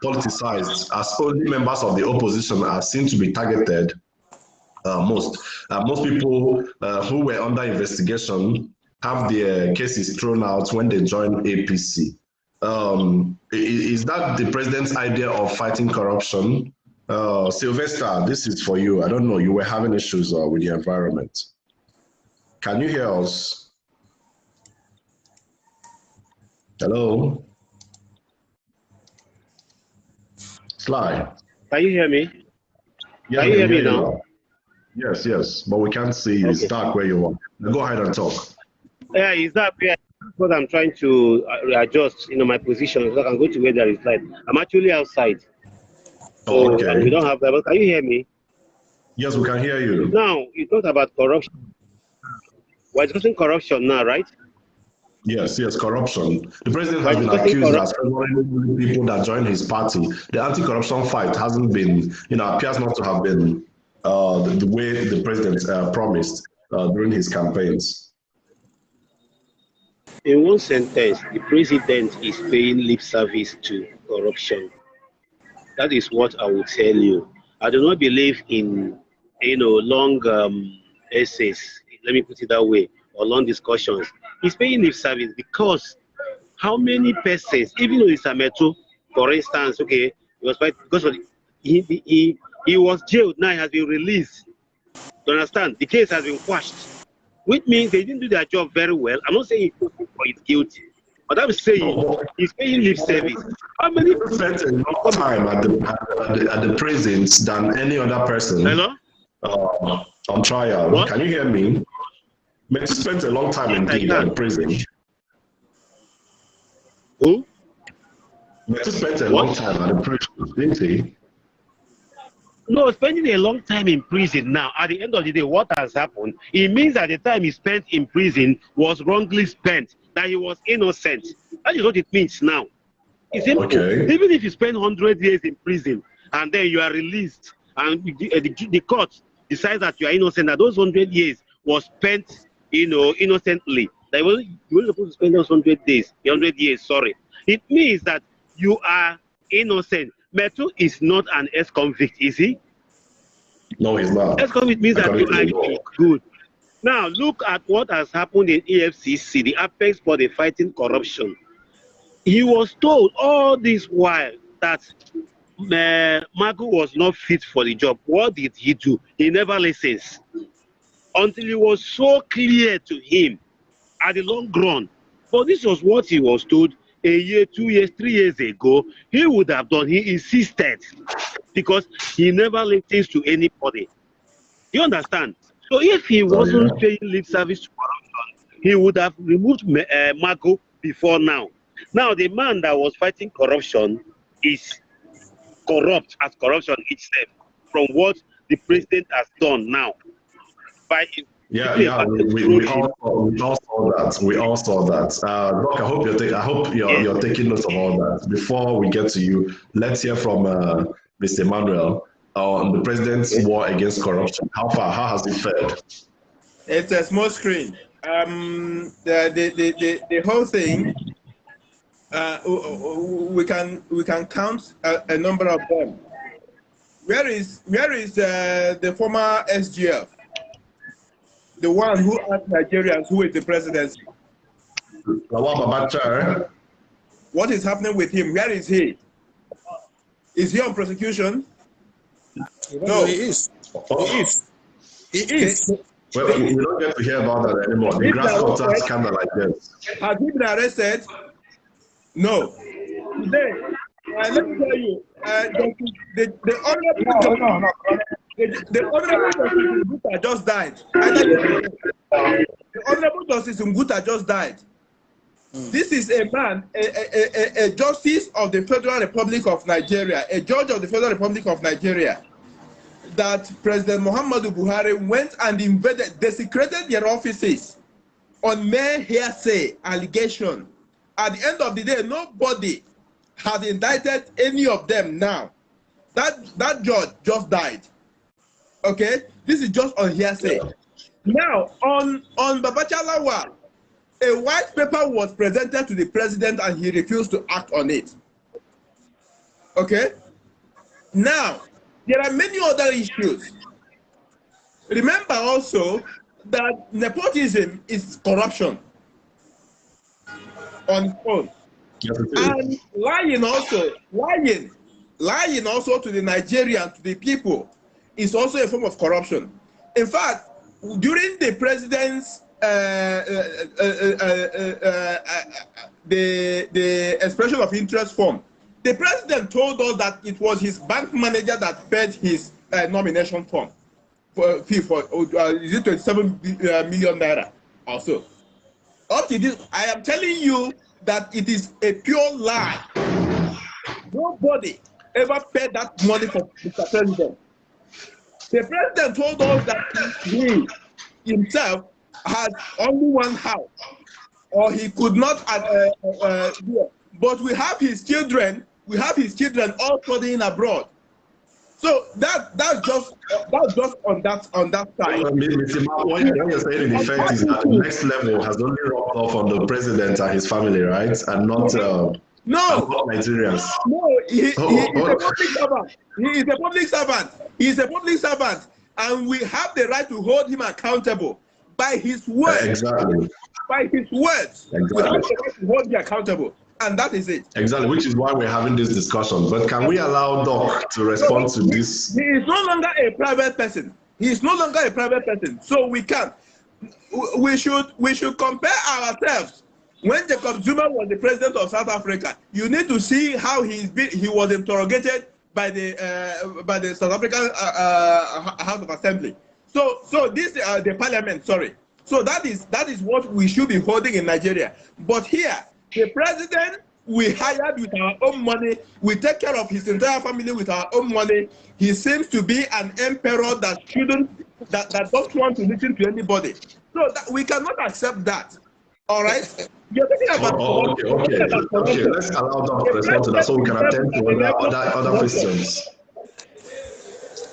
politicized, as only members of the opposition are seen to be targeted most. Most people who were under investigation have their cases thrown out when they join APC. Is that the president's idea of fighting corruption? Sylvester, this is for you. I don't know, you were having issues with the environment. Can you hear us? Hello? Sly. Can you hear me? Yeah, can you hear me now? Yes, but we can't see you. Okay. It's dark where you are. Now go ahead and talk. Yeah, it's that. Yeah, that's what I'm trying to adjust, my position so I can go to where there is light. I'm actually outside. So, okay. And we don't have that. But can you hear me? Yes, we can hear you. Now, you talked about corruption. We're discussing corruption now, right? Yes, corruption. The president has been accused as favoring people that join his party. The anti-corruption fight hasn't been, appears not to have been the way the president promised during his campaigns. In one sentence, the president is paying lip service to corruption. That is what I will tell you. I do not believe in, long essays, let me put it that way, or long discussions. He's paying lip service because how many persons, even though it's a metro, for instance, okay, it was because of he was jailed, now he has been released. You understand? The case has been quashed, which means they didn't do their job very well. I'm not saying he's guilty, but I'm saying he's paying lip service. How many people spent a long time at the prisons than any other person? Hello? On trial. What? Can you hear me? Metu spent a long time in prison. Who? Metu spent a long time at the prison, didn't he? No, spending a long time in prison now, at the end of the day, what has happened? It means that the time he spent in prison was wrongly spent, that he was innocent. That is what it means now. It's simple. Okay. Even if you spend 100 years in prison and then you are released and the court decides that you are innocent, that those 100 years was spent innocently. That you were supposed to spend those 100 years, sorry. It means that you are innocent. Metu is not an ex-convict, is he? No, he's not. Ex-convict means that you are good. Now, look at what has happened in EFCC, the apex for the fighting corruption. He was told all this while that Magu was not fit for the job. What did he do? He never listens. Until it was so clear to him at the long run. But this was what he was told a year, 2 years, 3 years ago. He would have done. He insisted because he never listens to anybody. You understand? So if he wasn't paying lip service to corruption, he would have removed Magu before now. Now, the man that was fighting corruption is corrupt as corruption itself from what the president has done now. By Yeah. We all saw that. We all saw that. Doc, I hope you're taking notes of all that. Before we get to you, let's hear from Mr. Emmanuel on the president's war against corruption. How has it fared? It's a small screen. The whole thing. We can count a number of them. Where is the former SGF, the one who asked Nigerians who is the presidency? What is happening with him? Where is he? Is he on prosecution? No, he is. He is. Well, we don't get to hear about that anymore. The grass cutter scandal like this. Has he been arrested? No. Today, let me tell you, the Honorable Justice just died. The Honorable Justice Nguta just died. This is a man, a justice of the Federal Republic of Nigeria, a judge of the Federal Republic of Nigeria, that President Muhammadu Buhari went and invaded, desecrated their offices on mere hearsay allegation. At the end of the day, nobody has indicted any of them now. That judge just died. Okay? This is just on hearsay. Now, on Babacha Lawal, a white paper was presented to the president and he refused to act on it. Okay? Now, there are many other issues. Remember also that nepotism is corruption on its own. Yes, and lying also to the Nigerians, to the people, is also a form of corruption. In fact, during the president's the expression of interest form, the president told us that it was his bank manager that paid his nomination form fee for is it 27 million naira or so. Up to this, I am telling you that it is a pure lie. Nobody ever paid that money for Mr. President. The president told us that he himself had only one house, or he could not do it. But we have his children. We have his children all studying abroad. So that's just on that side. What you're saying in effect is that the next level has only rubbed off on the president and his family, right? And not Nigerians. No, he's a public servant. He is a public servant. He is a public servant, and we have the right to hold him accountable by his words. Exactly. By his words. Exactly. We have the right to hold him accountable. And that is it. Exactly, which is why we're having this discussion. But can we allow Doc to respond to this? He is no longer a private person. He is no longer a private person. So we can. We should compare ourselves. When Jacob Zuma was the president of South Africa, you need to see how he was interrogated by the South African House of Assembly. So this the parliament. Sorry. So that is what we should be holding in Nigeria. But here, the president we hired with our own money. We take care of his entire family with our own money. He seems to be an emperor that don't want to listen to anybody. So we cannot accept that. All right. You're talking about okay. Let's allow Doc to respond to that so we can attend to other questions.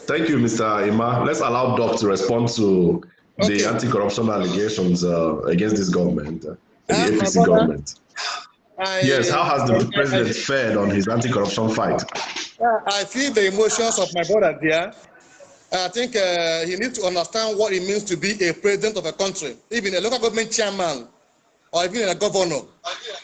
Thank you, Mr. Ima. Let's allow Doc to respond to the anti-corruption allegations against this government, the APC government. Yes, how has the president fared on his anti-corruption fight? I feel the emotions of my brother there. I think he needs to understand what it means to be a president of a country, even a local government chairman, or even a governor.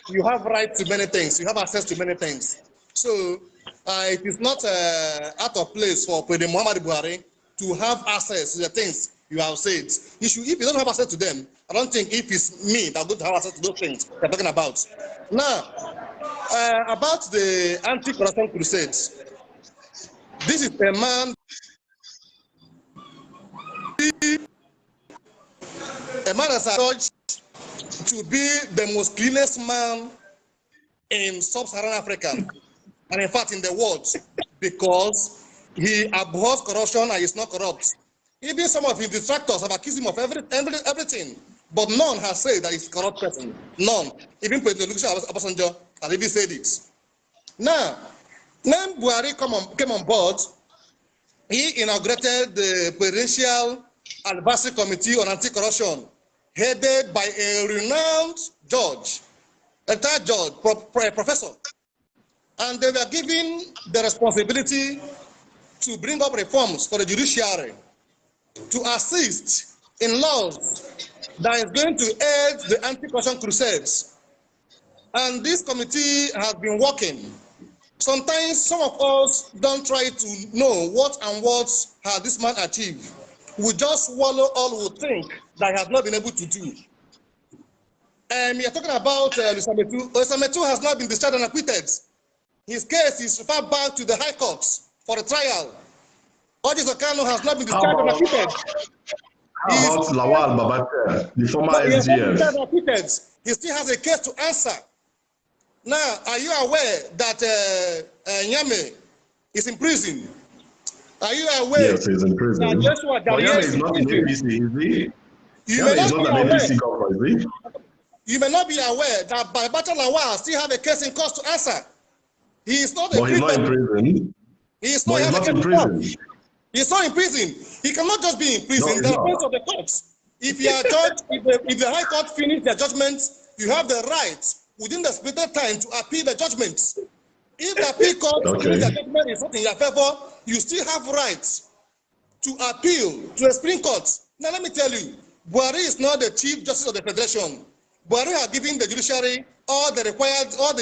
You have right to many things. You have access to many things. So it is not out of place for President Muhammadu Buhari to have access to the things you have said. If you don't have access to them, I don't think if it's me that would have access to those things they're talking about. Now, about the anti-corruption crusades, this is a man that's judged to be the most cleanest man in sub-Saharan Africa, and in fact in the world, because he abhors corruption and is not corrupt. Even some of his detractors have accused him of everything, but none has said that he's a corrupt person. None. Even President Obasanjo has even said it. Now, when Buhari came on board, he inaugurated the Presidential Advisory Committee on Anti-Corruption, headed by a renowned judge, a retired judge, professor. And they were given the responsibility to bring up reforms for the judiciary, to assist in laws that is going to aid the anti-corruption crusades. And this committee has been working. Sometimes some of us don't try to know what has this man achieved. We just swallow all we think that he has not been able to do. You're talking about Uzopuo. Uzopuo has not been discharged and acquitted. His case is referred back to the High Court for a trial. Ojis Okano has not been discharged and acquitted. How about Lawal Babate, the former SGF? He still has a case to answer. Now, are you aware that Nyame is in prison? Are you aware? Yes, he's in prison. That Joshua Nyame is not an APC, is he? Nyame is not an APC governor, is he? You may not be aware that Babata Lawal still have a case in court to answer. He is not But he's not in prison. He is not in prison. He's not in prison. He cannot just be in prison. The offense of the courts. If you are judged, if the High Court finish their judgment, you have the right within the specified time to appeal the judgment. If the appeal court finish the judgment is not in your favor, you still have rights to appeal to the Supreme Court. Now let me tell you, Buhari is not the Chief Justice of the Federation. Buhari has given the judiciary all the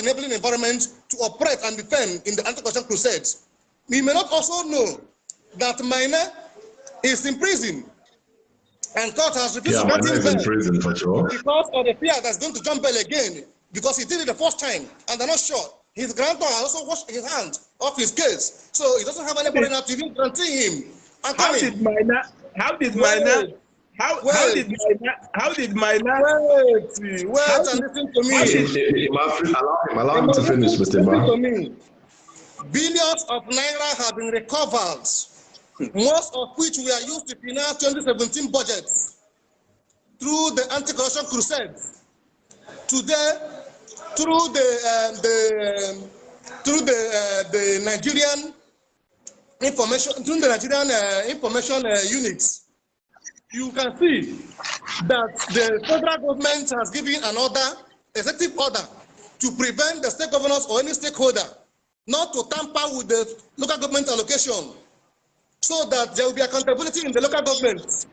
enabling environment to operate and defend in the anti-corruption crusades. We may not also know that Maina is in prison, and court has refused to grant him bail in prison for sure because of the fear that's going to jump bail again, because he did it the first time and they're not sure. His granddaughter also washed his hand off his case, so he doesn't have anybody now to even guarantee him. How did Maina? Wait, and listen to me. Allow him to finish, Mr. Listen to me. Billions of naira have been recovered, most of which were used to finance 2017 budgets through the anti-corruption crusade. Today, through the Nigerian information units, you can see that the federal government has given an order, executive order, to prevent the state governors or any stakeholder not to tamper with the local government allocation, so that there will be accountability in the local government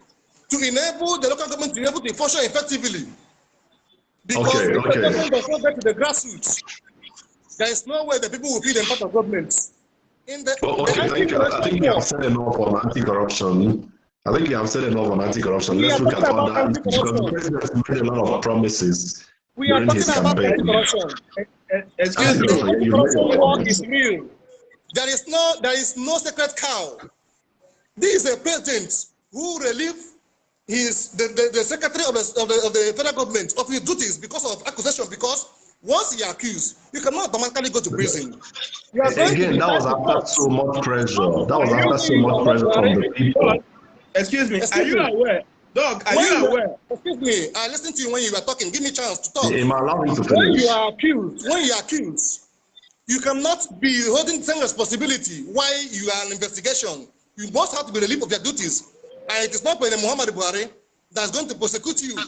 to enable the local government to be able to function effectively. Because if the government does not get to the grassroots, there is no way the people will feel the impact of government. I think you have said enough on anti-corruption. Let's look at other because the president made a lot of promises. We are talking about anti-corruption. Excuse me, anti-corruption work is real. There is no sacred cow. This is a president who relieved the secretary of the federal government of his duties because of accusation. Because once you are accused, you cannot automatically go to prison. Again, that was after so much pressure. That was after so much pressure from the people. Excuse me, are you aware? Dog, are you aware? Excuse me, I listened to you when you were talking. Give me a chance to talk. Allow me to finish. When you are accused, you cannot be holding the same responsibility while you are in investigation. You must have to be relieved of your duties. And it is not President Muhammadu Buhari that's going to prosecute you.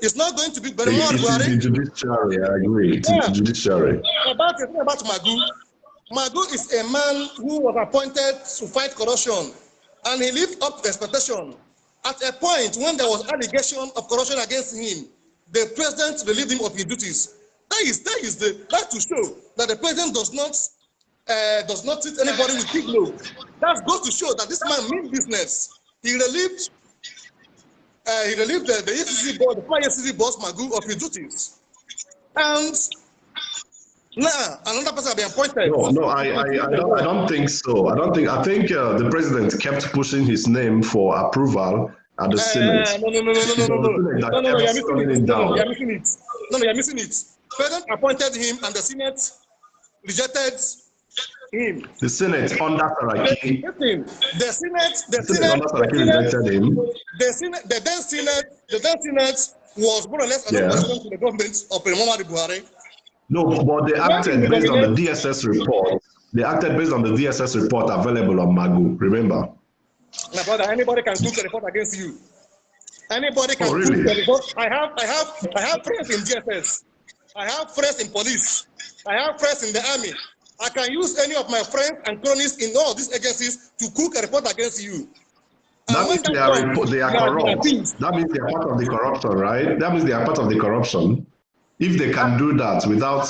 It's not going to be Muhammadu Buhari. It's the judiciary, I agree. It's the judiciary. About Magu. Magu is a man who was appointed to fight corruption, and he lived up to expectation. At a point when there was allegation of corruption against him, the president relieved him of his duties. That to show that the president does not treat anybody with big load. That goes to show that this man means business. He relieved the EFCC board, the former EFCC boss Magu, of his duties. And now another person has been appointed. No, I don't think so. I think the president kept pushing his name for approval at the Senate. You're missing it. President appointed him, and the Senate rejected him. The Senate under Saraki. The Senate was more or less an opposition to the government of President Buhari. No, but they acted based on the DSS report. They acted based on the DSS report available on Magu. Remember? My brother, anybody can cook a report against you. Anybody can cook a report. I have friends in DSS. I have friends in police. I have friends in the army. I can use any of my friends and cronies in all these agencies to cook a report against you. That means they are corrupt. That means they are part of the corruption, right? That means they are part of the corruption. If they can do that without,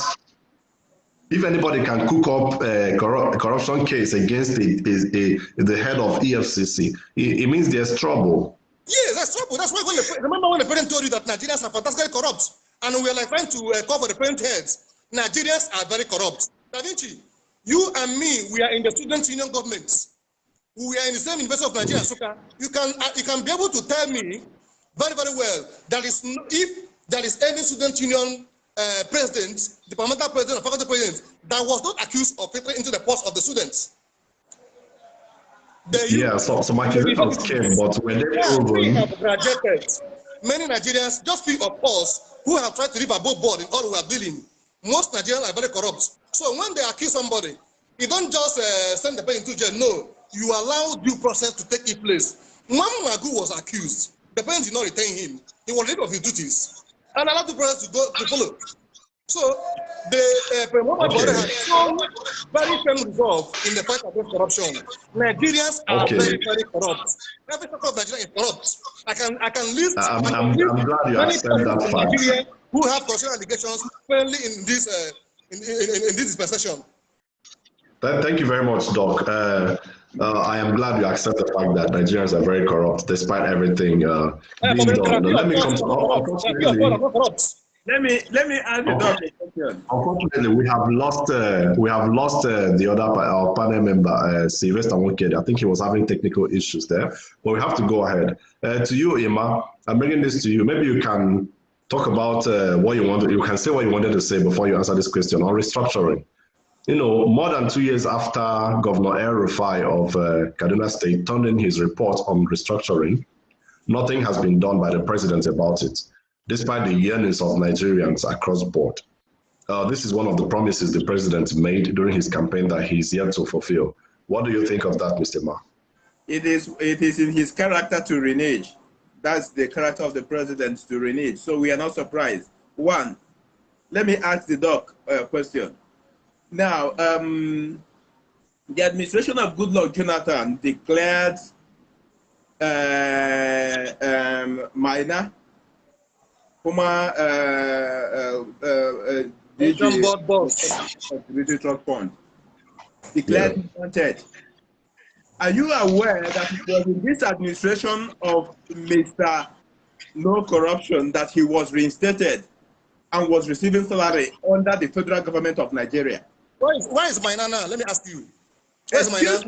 if anybody can cook up a corruption case against the head of EFCC, it means there's trouble. Yes, that's trouble. That's why remember when the president told you that Nigerians are fantastically corrupt, and we are like trying to cover the parent heads. Nigerians are very corrupt. Da Vinci, you and me, we are in the student union government. We are in the same University of Nigeria. So you can be able to tell me very, very well that if there is any student union president, departmental president, or faculty president that was not accused of filtering into the purse of the students. So my accusations came, but when they proven, we have graduated. Many Nigerians, just think of us who have tried to live above board in all we are dealing. Most Nigerians are very corrupt. So when they accuse somebody, you don't just send the person into jail. No, you allow due process to take place. Magu was accused. The parents did not retain him. He was rid of his duties and allowed the process to follow. So the Buhari has shown very firm resolve in the fight against corruption. Nigerians are very, very corrupt. Every sector of Nigeria is corrupt. I can list. I'm glad you accept that fact. Nigeria who have corruption allegations firmly in this dispensation. Thank you very much, Doc. I am glad you accept the fact that Nigerians are very corrupt, despite everything being done. Let me come to Let me ask you, Doc, a question. Unfortunately, we have lost the other our panel member, Sylvester Nwokedi. I think he was having technical issues there, but we have to go ahead. To you, Emma, I'm bringing this to you. Maybe you can talk about what you want. You can say what you wanted to say before you answer this question on restructuring. You know, more than 2 years after Governor El-Rufai of Kaduna State turned in his report on restructuring, nothing has been done by the president about it, despite the yearnings of Nigerians across the board. This is one of the promises the president made during his campaign that he's yet to fulfill. What do you think of that, Mr. Ma? It is in his character to renege. That's the character of the president, to renege. So we are not surprised. One, let me ask the doc a question. Now, the administration of Goodluck Jonathan declared Maina, former DG Trust Fund, declared wanted. Are you aware that it was in this administration of Mr. No Corruption that he was reinstated and was receiving salary under the federal government of Nigeria? Why is Maina now? Let me ask you. Excuse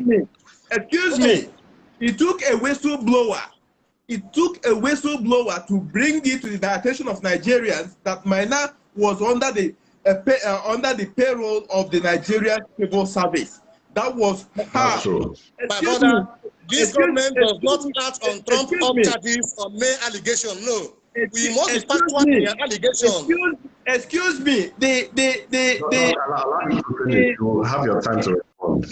me. It took a whistleblower. It took a whistleblower to bring it to the attention of Nigerians that Maina was under the payroll of the Nigerian Civil Service. That was her. My brother, this government does not act on Trump up charges or main allegation. No. We must be factual in your allegation. Excuse me. You have your time to respond.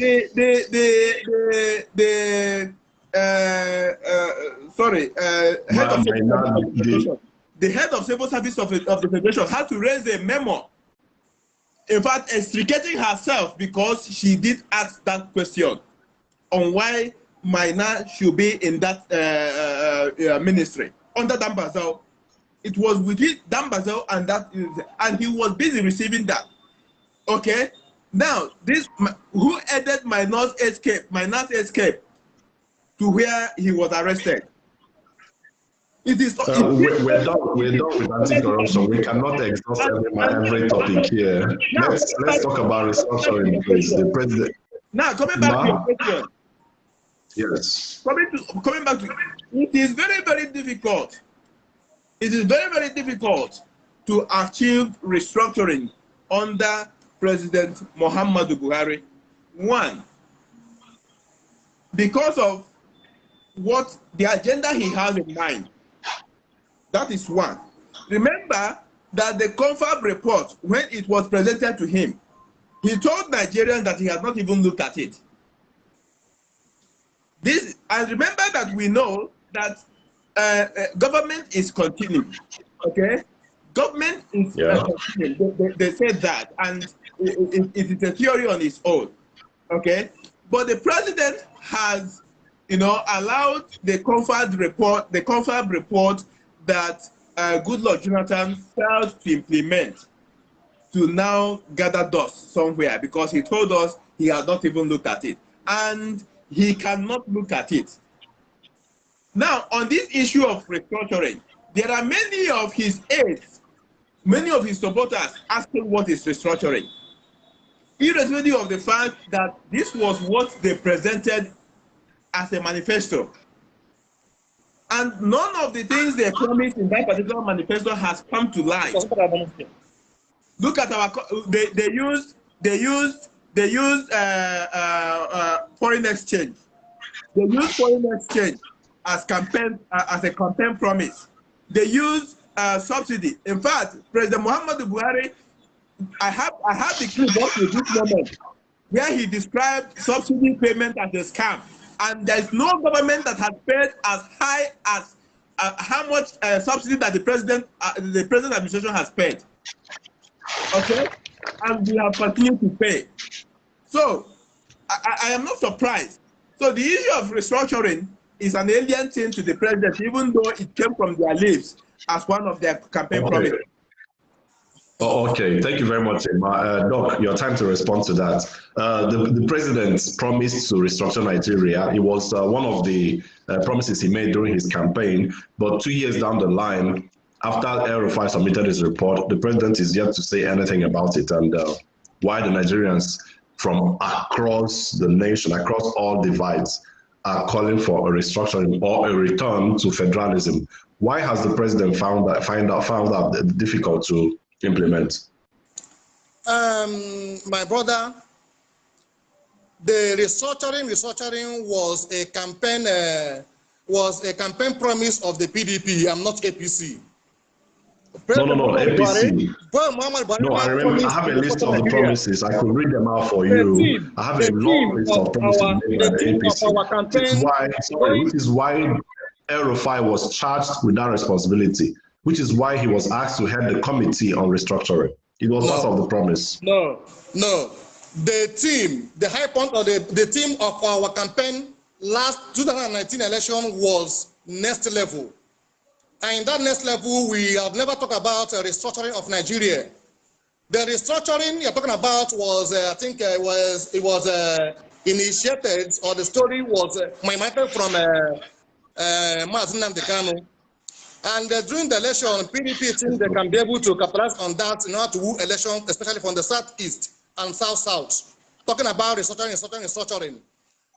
The head of civil service of the federation had to raise a memo. In fact, extricating herself because she did ask that question on why Maina should be in that ministry under Dambazel. It was within Dambazel and he was busy receiving that. Okay. Now, who aided Maina's escape to where he was arrested? It is. We're done with anti-corruption. We cannot exhaust every topic here. Let's talk about restructuring, please. The president. Now, coming back to your question. Yes. Coming back to it is very, very difficult. It is very, very difficult to achieve restructuring under President Muhammadu Buhari One, because of what the agenda he has in mind. That is one. Remember that the confab report, when it was presented to him, he told Nigerians that he had not even looked at it. And remember that we know that government is continuing. Okay, government is continuing. They said that, and it is a theory on its own. Okay, but the president has, allowed the confab report that Goodluck Jonathan failed to implement to now gather dust somewhere, because he told us he had not even looked at it, and he cannot look at it. Now, on this issue of restructuring, there are many of his aides, many of his supporters asking what is restructuring, irrespective of the fact that this was what they presented as a manifesto. And none of the things they promised in that particular manifesto has come to light. Look at our, they used foreign exchange. They used foreign exchange as a campaign promise. They used subsidy. In fact, President Muhammadu Buhari, I have the clip up to this moment where he described subsidy payment as a scam, and there is no government that has paid as high as how much subsidy that the president administration has paid. Okay, and we have continued to pay. So I am not surprised. So the issue of restructuring is an alien thing to the president, even though it came from their lips as one of their campaign promises. Okay, thank you very much, Emma. Doc, your time to respond to that. The president promised to restructure Nigeria. It was one of the promises he made during his campaign, but 2 years down the line, after El-Rufai submitted his report, the president is yet to say anything about it, and why the Nigerians from across the nation, across all divides, are calling for a restructuring or a return to federalism. Why has the president found that difficult to implement? My brother, the restructuring was a campaign promise of the PDP. I'm not APC. No, APC. No, I remember. I have a list of the promises. I could read them out for you. I have a long list of promises made by the APC. Which is why El-Rufai was charged with that responsibility, which is why he was asked to head the committee on restructuring. It was part of the promise. No. The team, the high point of the team of our campaign last 2019 election was next level. And in that next level, we have never talked about restructuring of Nigeria. The restructuring you're talking about was, I think, it was initiated, or the story was migrated from Mazi Nnamdi Kanu. And during the election, PDP think they can be able to capitalize on that in order to woo election, especially from the southeast and south-south. Talking about restructuring.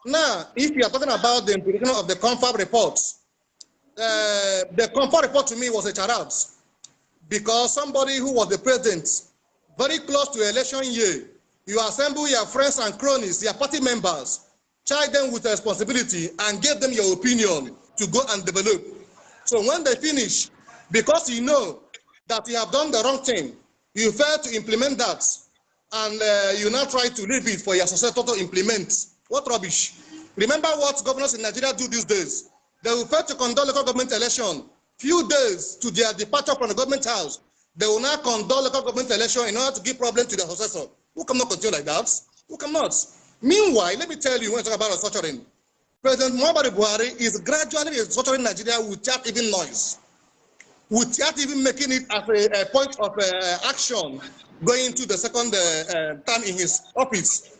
Now, if you are talking about the implementation of the confab reports, the confab report to me was a charade, because somebody who was the president, very close to election year, you assemble your friends and cronies, your party members, charge them with responsibility and give them your opinion to go and develop. So when they finish, because you know that you have done the wrong thing, you fail to implement that, and you now try to leave it for your successor to implement. What rubbish. Remember what governors in Nigeria do these days. They will fail to conduct local government election. Few days to their departure from the government house, they will now conduct local government election in order to give problem to the successor. Who cannot continue like that? Who cannot? Meanwhile, let me tell you when I talk about restructuring, President Muhammadu Buhari is gradually restructuring Nigeria without even noise, without even making it as a point of action going into the second term in his office.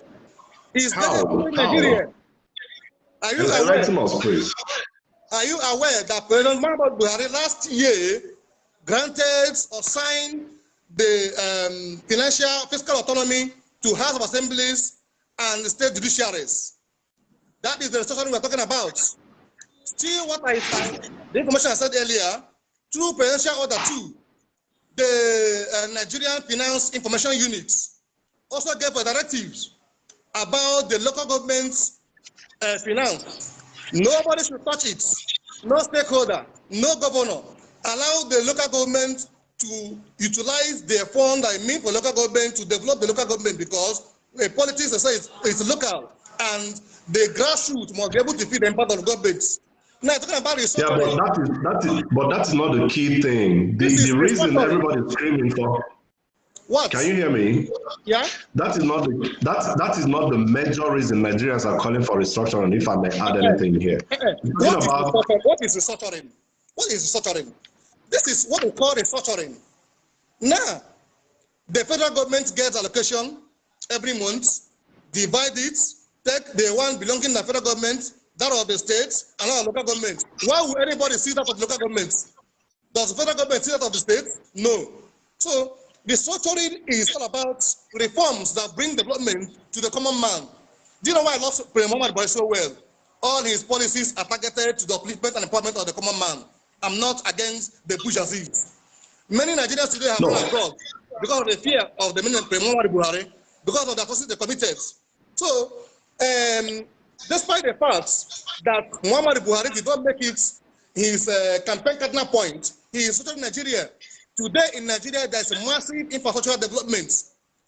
He's restructuring Nigeria. Are you aware? Are you aware that President Muhammadu Buhari last year granted or signed the fiscal autonomy to House of Assemblies and state judiciaries? That is the restructuring we're talking about. Still, the information I said earlier, through Presidential Order 2, the Nigerian Finance Information Unit also gave directives about the local government's finance. Nobody should touch it. No stakeholder, no governor. Allow the local government to utilize their fund, I mean for local government, to develop the local government, because politics, I say, it's local, and the grassroots must be able to feed the impact of the government. Now, talking about restructuring. Yeah, but that is not the key thing. The reason everybody is screaming for. What? Can you hear me? Yeah. That is not the major reason Nigerians are calling for restructuring. If I may add anything here. What is restructuring? What is restructuring? This is what we call restructuring. Now, the federal government gets allocation every month, divide it, take the one belonging to the federal government, that of the states, and our local government. Why would anybody see that of the local government? Does the federal government see that of the state? No. So, restructuring is all about reforms that bring development to the common man. Do you know why I love President Buhari so well? All his policies are targeted to the upliftment and empowerment of the common man. I'm not against the bourgeoisie. Many Nigerians today have gone abroad because of the fear of the President Buhari, because of the atrocities they committed. So, despite the fact that Muhammadu Buhari did not make it his campaign cardinal point, he is structuring Nigeria. Today in Nigeria, there's a massive infrastructural development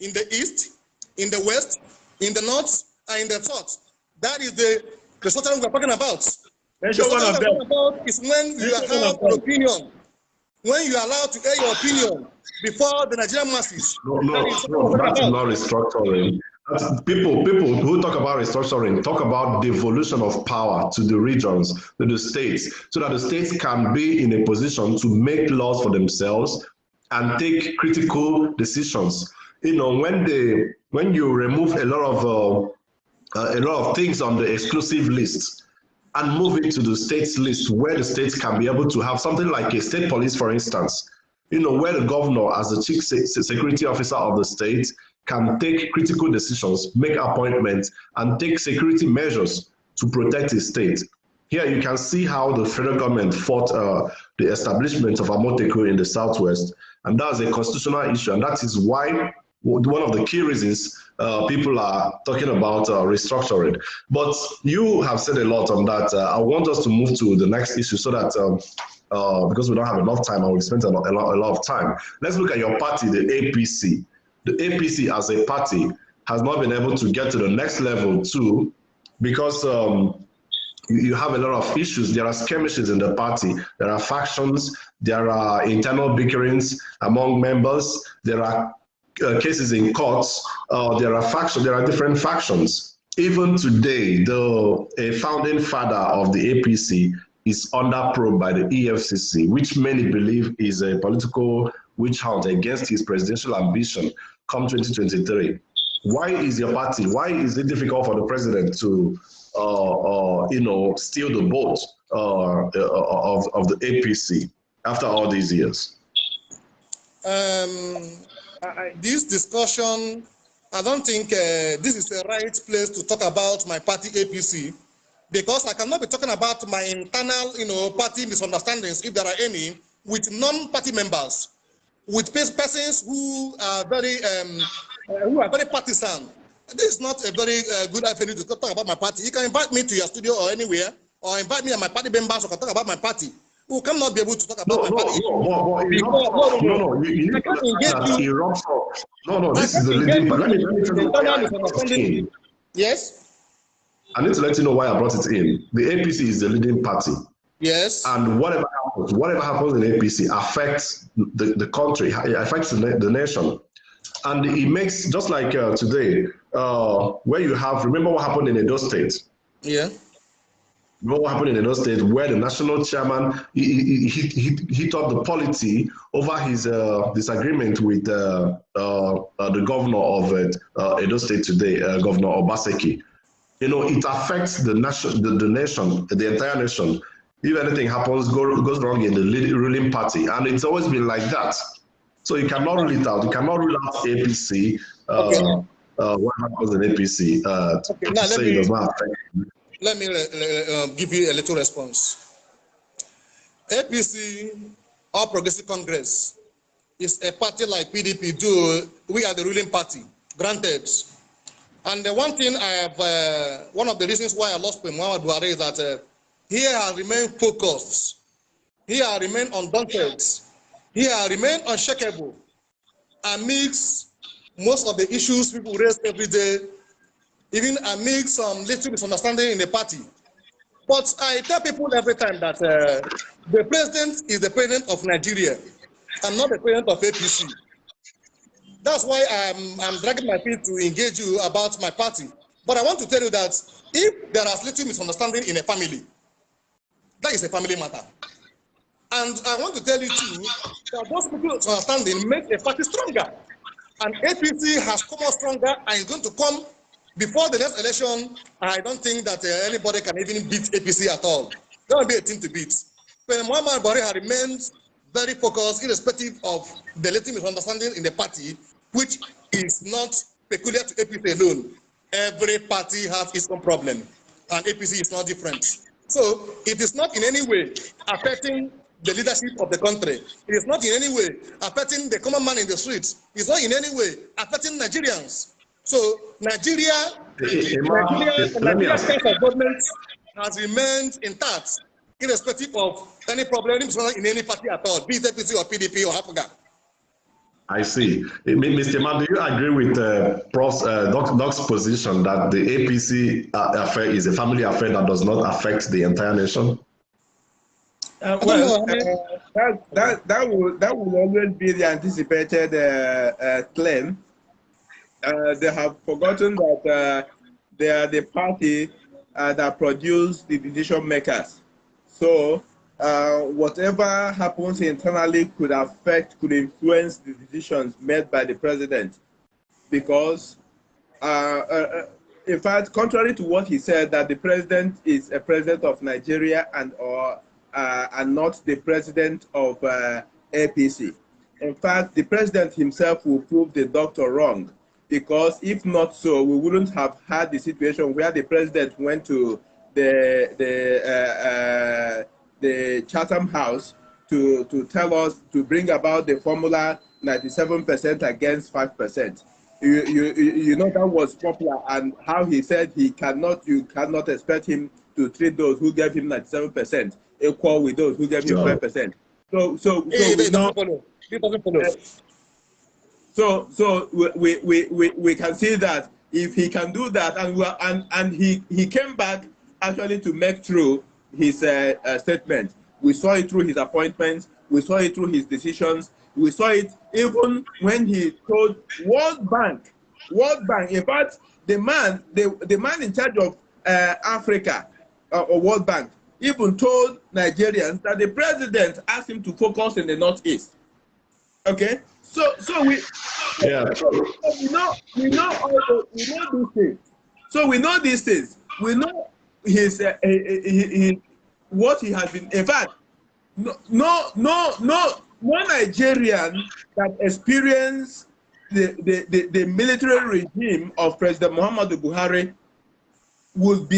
in the east, in the west, in the north, and in the south. That is the restructuring we're talking about. The restructuring we're talking about is when you have an opinion, when you are allowed to air your opinion before the Nigerian masses. No, that is not restructuring. People who talk about restructuring talk about devolution of power to the regions, to the states, so that the states can be in a position to make laws for themselves and take critical decisions. You know, when you remove a lot of things on the exclusive list and move it to the states list, where the states can be able to have something like a state police, for instance, you know, where the governor, as the chief security officer of the state, can take critical decisions, make appointments, and take security measures to protect his state. Here you can see how the federal government fought the establishment of Amoteco in the southwest, and that's a constitutional issue, and that is why one of the key reasons people are talking about restructuring. But you have said a lot on that. I want us to move to the next issue so that because we don't have enough time and we spent a lot of time. Let's look at your party, the APC. The APC as a party has not been able to get to the next level too, because you have a lot of issues. There are skirmishes in the party. There are factions. There are internal bickerings among members. There are cases in courts. There are different factions. Even today, a founding father of the APC is under probe by the EFCC, which many believe is a political witch hunt against his presidential ambition come 2023. Why is your party, why is it difficult for the president to, steal the vote of the APC after all these years? This discussion, I don't think this is the right place to talk about my party APC, because I cannot be talking about my internal, party misunderstandings, if there are any, with non-party members, with persons who are very partisan. This is not a very good avenue to talk about my party. You can invite me to your studio or anywhere, or invite me and my party members who can talk about my party. Who cannot be able to talk about my party. This is the leading party. Let me tell you. Yes? I need to let you know why I brought it in. The APC is the leading party. Yes. And whatever happens in APC affects the country, it affects the nation. And it makes, just like today, where you have, remember what happened in Edo State? Yeah. Remember what happened in Edo State, where the national chairman, he taught the polity over his disagreement with the governor of Edo State today, Governor Obaseki. It affects the nation, the entire nation. If anything happens, goes wrong in the ruling party, and it's always been like that. So you cannot rule it out. You cannot rule out APC. What happens in APC? Let me give you a little response. APC, All Progressive Congress, is a party like PDP. We are the ruling party. Granted, And the one thing I have, one of the reasons why I lost Muhammad Buhari is that he has remained focused. He has remained undaunted. He has remained unshakable amidst most of the issues people raise every day, even amidst some little misunderstanding in the party. But I tell people every time that the president is the president of Nigeria and not the president of APC. That's why I'm dragging my feet to engage you about my party. But I want to tell you that if there is little misunderstanding in a family, that is a family matter. And I want to tell you too that those people understanding make a party stronger. And APC has come out stronger and is going to come before the next election. I don't think that anybody can even beat APC at all. There will be a team to beat. But Muhammad Buhari has remained very focused, irrespective of the little misunderstanding in the party, which is not peculiar to APC alone. Every party has its own problem, and APC is not different. So it is not in any way affecting the leadership of the country. It is not in any way affecting the common man in the streets. It's not in any way affecting Nigerians. So Nigeria's government has remained intact, irrespective of any problem in any party at all, be it APC or PDP or APGA. I see. Mr. Ma, do you agree with Doc's position that the APC affair is a family affair that does not affect the entire nation? That will always be the anticipated claim. They have forgotten that they are the party that produce the decision makers. So whatever happens internally could influence the decisions made by the president. Because, in fact, contrary to what he said, that the president is a president of Nigeria and not the president of APC. In fact, the president himself will prove the doctor wrong, because if not so, we wouldn't have had the situation where the president went to the Chatham House to tell us, to bring about the formula 97% against 5%. You know that was popular, and how he said you cannot expect him to treat those who gave him 97% equal with those who gave him 5%. So we can see that if he can do that, and he came back actually to make true his statement. We saw it through his appointments. We saw it through his decisions. We saw it even when he told World Bank. In fact, the man in charge of Africa or World Bank even told Nigerians that the president asked him to focus in the Northeast. Okay, so we know these things. So we know these things. We know his what he has been. In fact, no Nigerian that experienced the military regime of President Muhammadu Buhari would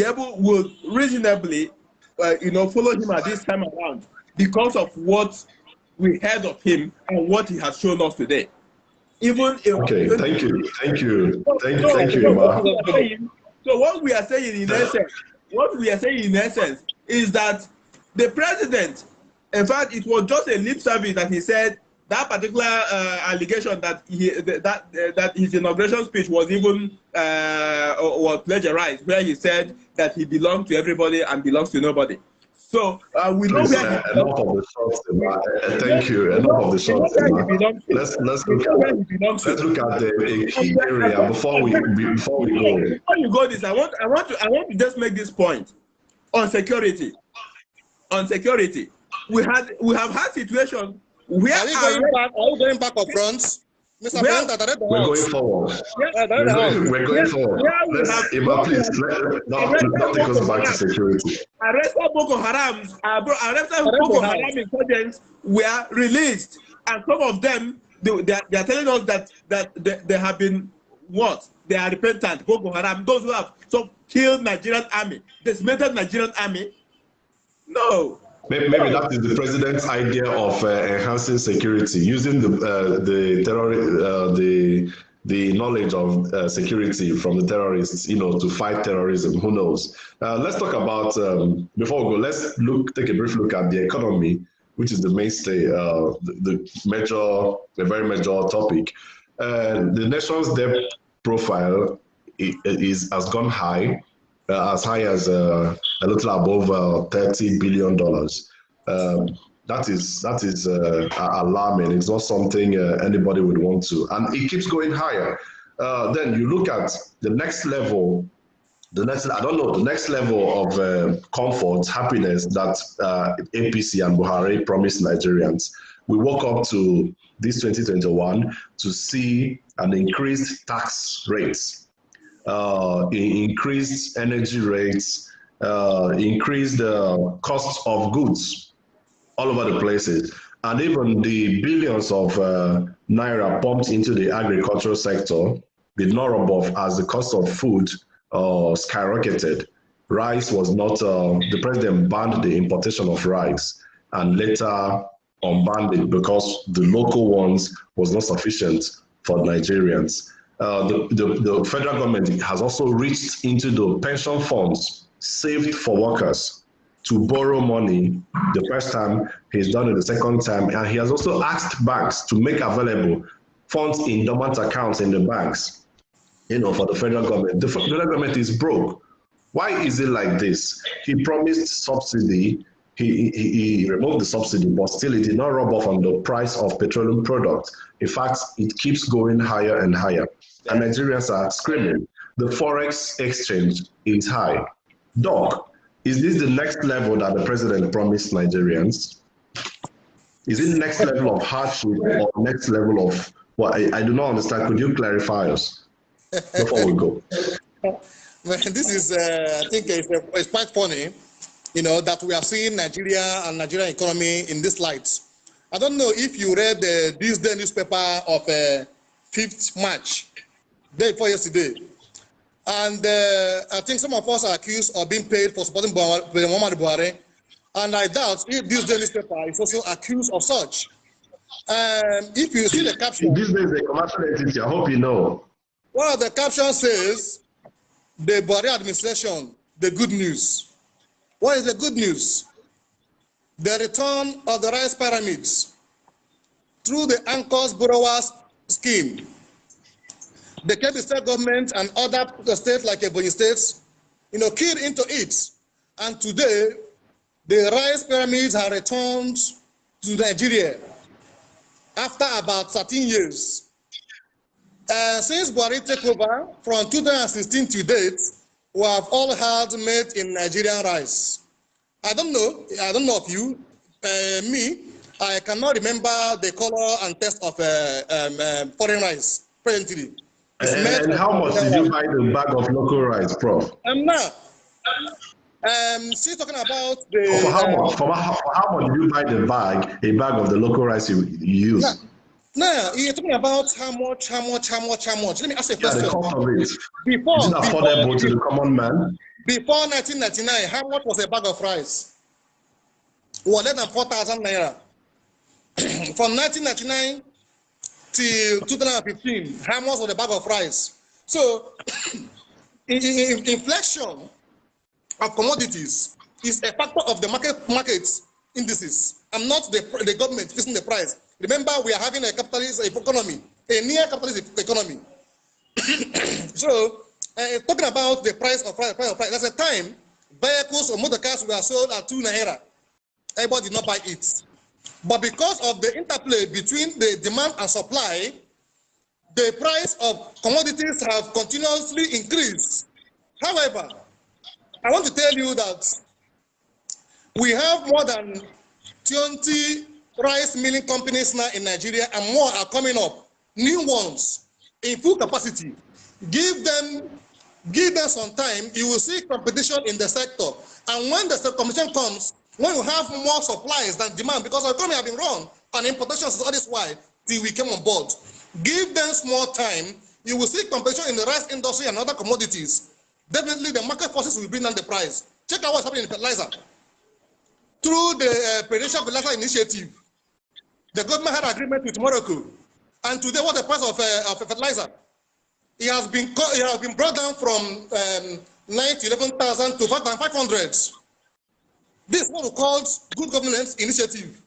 reasonably follow him at this time around, because of what we heard of him and what he has shown us today. Thank you, Emma. So what we are saying in essence is that the president, in fact, it was just a lip service that he said that particular allegation that his inauguration speech was even was plagiarized, where he said that he belonged to everybody and belongs to nobody. So we know where enough of the shots. Thank you. Enough of the shots. Let's look at the key area before we go. Before you go, I want to just make this point on security. We have had situations where are you going back or front? Mr. President, we're going forward. We're going forward. Please, don't take us back to security. Arrested Boko Haram insurgents were released, and some of them they are telling us that they have been what? They are repentant. Boko Haram, those who have killed Nigerian army, decimated Nigerian army. No. Maybe that is the president's idea of enhancing security, using the the knowledge of security from the terrorists, to fight terrorism. Who knows? Let's talk about, before we go, let's take a brief look at the economy, which is the mainstay, the very major topic. The nation's debt profile has gone high, as high as a little above $30 billion. That is alarming. It's not something anybody would want to, and it keeps going higher. Then you look at the next level, the next level of comfort, happiness that APC and Buhari promised Nigerians. We woke up to this 2021 to see an increased tax rates, increased energy rates, increased costs of goods all over the places, and even the billions of naira pumped into the agricultural sector did not rub off as the cost of food skyrocketed. Rice was not, the president banned the importation of rice and later unbanned it because the local ones was not sufficient for Nigerians. The federal government has also reached into the pension funds saved for workers to borrow money the first time. He's done it the second time, and he has also asked banks to make available funds in dormant accounts in the banks, for the federal government. The federal government is broke. Why is it like this? He promised subsidy, he removed the subsidy, but still it did not rub off on the price of petroleum products. In fact, it keeps going higher and higher, and Nigerians are screaming. The forex exchange is high. Doc, is this the next level that the president promised Nigerians? Is it next level of hardship or next level of what? I do not understand. Could you clarify us before we go? This is, I think it's quite funny, that we are seeing Nigeria and Nigerian economy in this light. I don't know if you read this day newspaper of 5th March, day before yesterday. And I think some of us are accused of being paid for supporting President Muhammadu Buhari. And I doubt if this daily newspaper is also accused of such. If you see the caption. This is a commercial entity, I hope you know. Well, the caption says, the Buhari administration, the good news. What is the good news? The return of the rice pyramids through the Anchors Borrowers Scheme. The Kebbi State government and other states like Ebonyi states, keyed into it. And today, the rice pyramids are returned to Nigeria after about 13 years. Since Buhari took over from 2016 to date, we have all had made in Nigerian rice. I don't know of you, me, I cannot remember the color and taste of foreign rice presently. And how much did you buy the bag of local rice, Prof? Now, she's talking about the. For how much? For how much did you buy a bag of the local rice you use? Now, you're talking about how much? Let me ask you a question. The cost of it. Is it affordable to the common man? Before 1999, how much was a bag of rice? Well, less than 4,000 naira. From 1999 till 2015, how much was the bag of rice? So, inflation of commodities is a factor of the market indices, and not the government fixing the price. Remember, we are having a capitalist economy, a near capitalist economy. So, talking about the price of rice, there's a time vehicles or motor cars were sold at 2 naira. Everybody did not buy it. But because of the interplay between the demand and supply, the price of commodities have continuously increased. However, I want to tell you that we have more than 20 rice milling companies now in Nigeria, and more are coming up, new ones in full capacity. Give them some time, you will see competition in the sector. And when the competition comes, when you have more supplies than demand, because our economy has been run on importation is all this while till we came on board. Give them small time, you will see competition in the rice industry and other commodities. Definitely the market forces will bring down the price. Check out what's happening in fertilizer. Through the Presidential Fertilizer Initiative, the government had agreement with Morocco. And today, what's the price of fertilizer? It has been brought down from 9 to 11,000 to 5,500. This is what we call good governance initiative.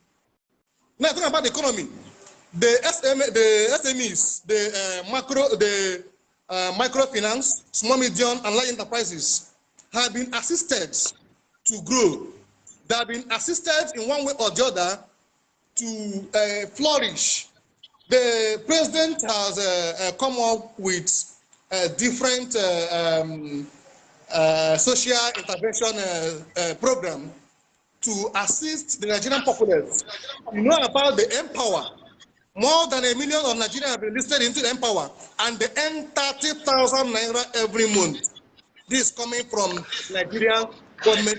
Now talking about the economy, the SMEs, the microfinance, small, medium, and large enterprises have been assisted to grow. They have been assisted in one way or the other to flourish. The president has come up with different social intervention program to assist the Nigerian populace. You know about the Empower. More than 1 million of Nigerians have been listed into the Empower, and they earn 30,000 naira every month. This is coming from Nigerian government.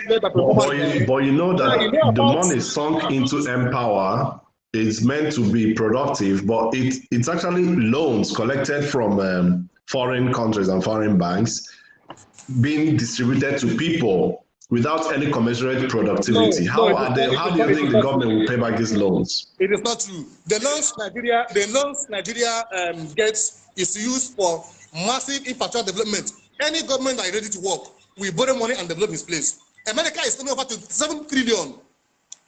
But you know that the money sunk into Empower is meant to be productive, but it's actually loans collected from foreign countries and foreign banks being distributed to people without any commensurate productivity. How do you think the government will pay back these loans? It is not true. The loans Nigeria gets is used for massive infrastructure development. Any government that is ready to work will borrow money and develop its place. America is only over to 7 trillion.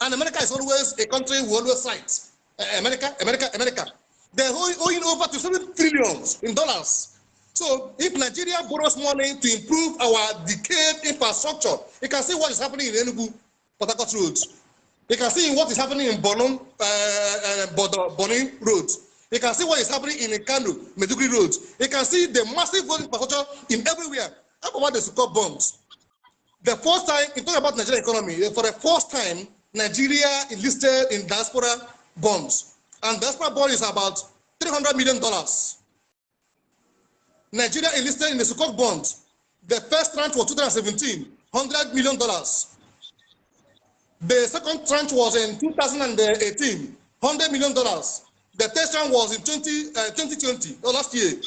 And America is always a country who always cites America. They're owing over to 7 trillion in dollars. So if Nigeria borrows money to improve our decayed infrastructure, you can see what is happening in Enugu, Port Harcourt Road. You can see what is happening in Boni Road. You can see what is happening in Kano, Maiduguri Road. You can see the massive infrastructure in everywhere. How about the so-called bonds? The first time, in talking about Nigerian economy, for the first time, Nigeria enlisted in diaspora bonds. And diaspora bond is about $300 million. Nigeria enlisted in the so-called bond. The first tranche was 2017, $100 million. The second tranche was in 2018, $100 million. The third tranche was in 2020, last year.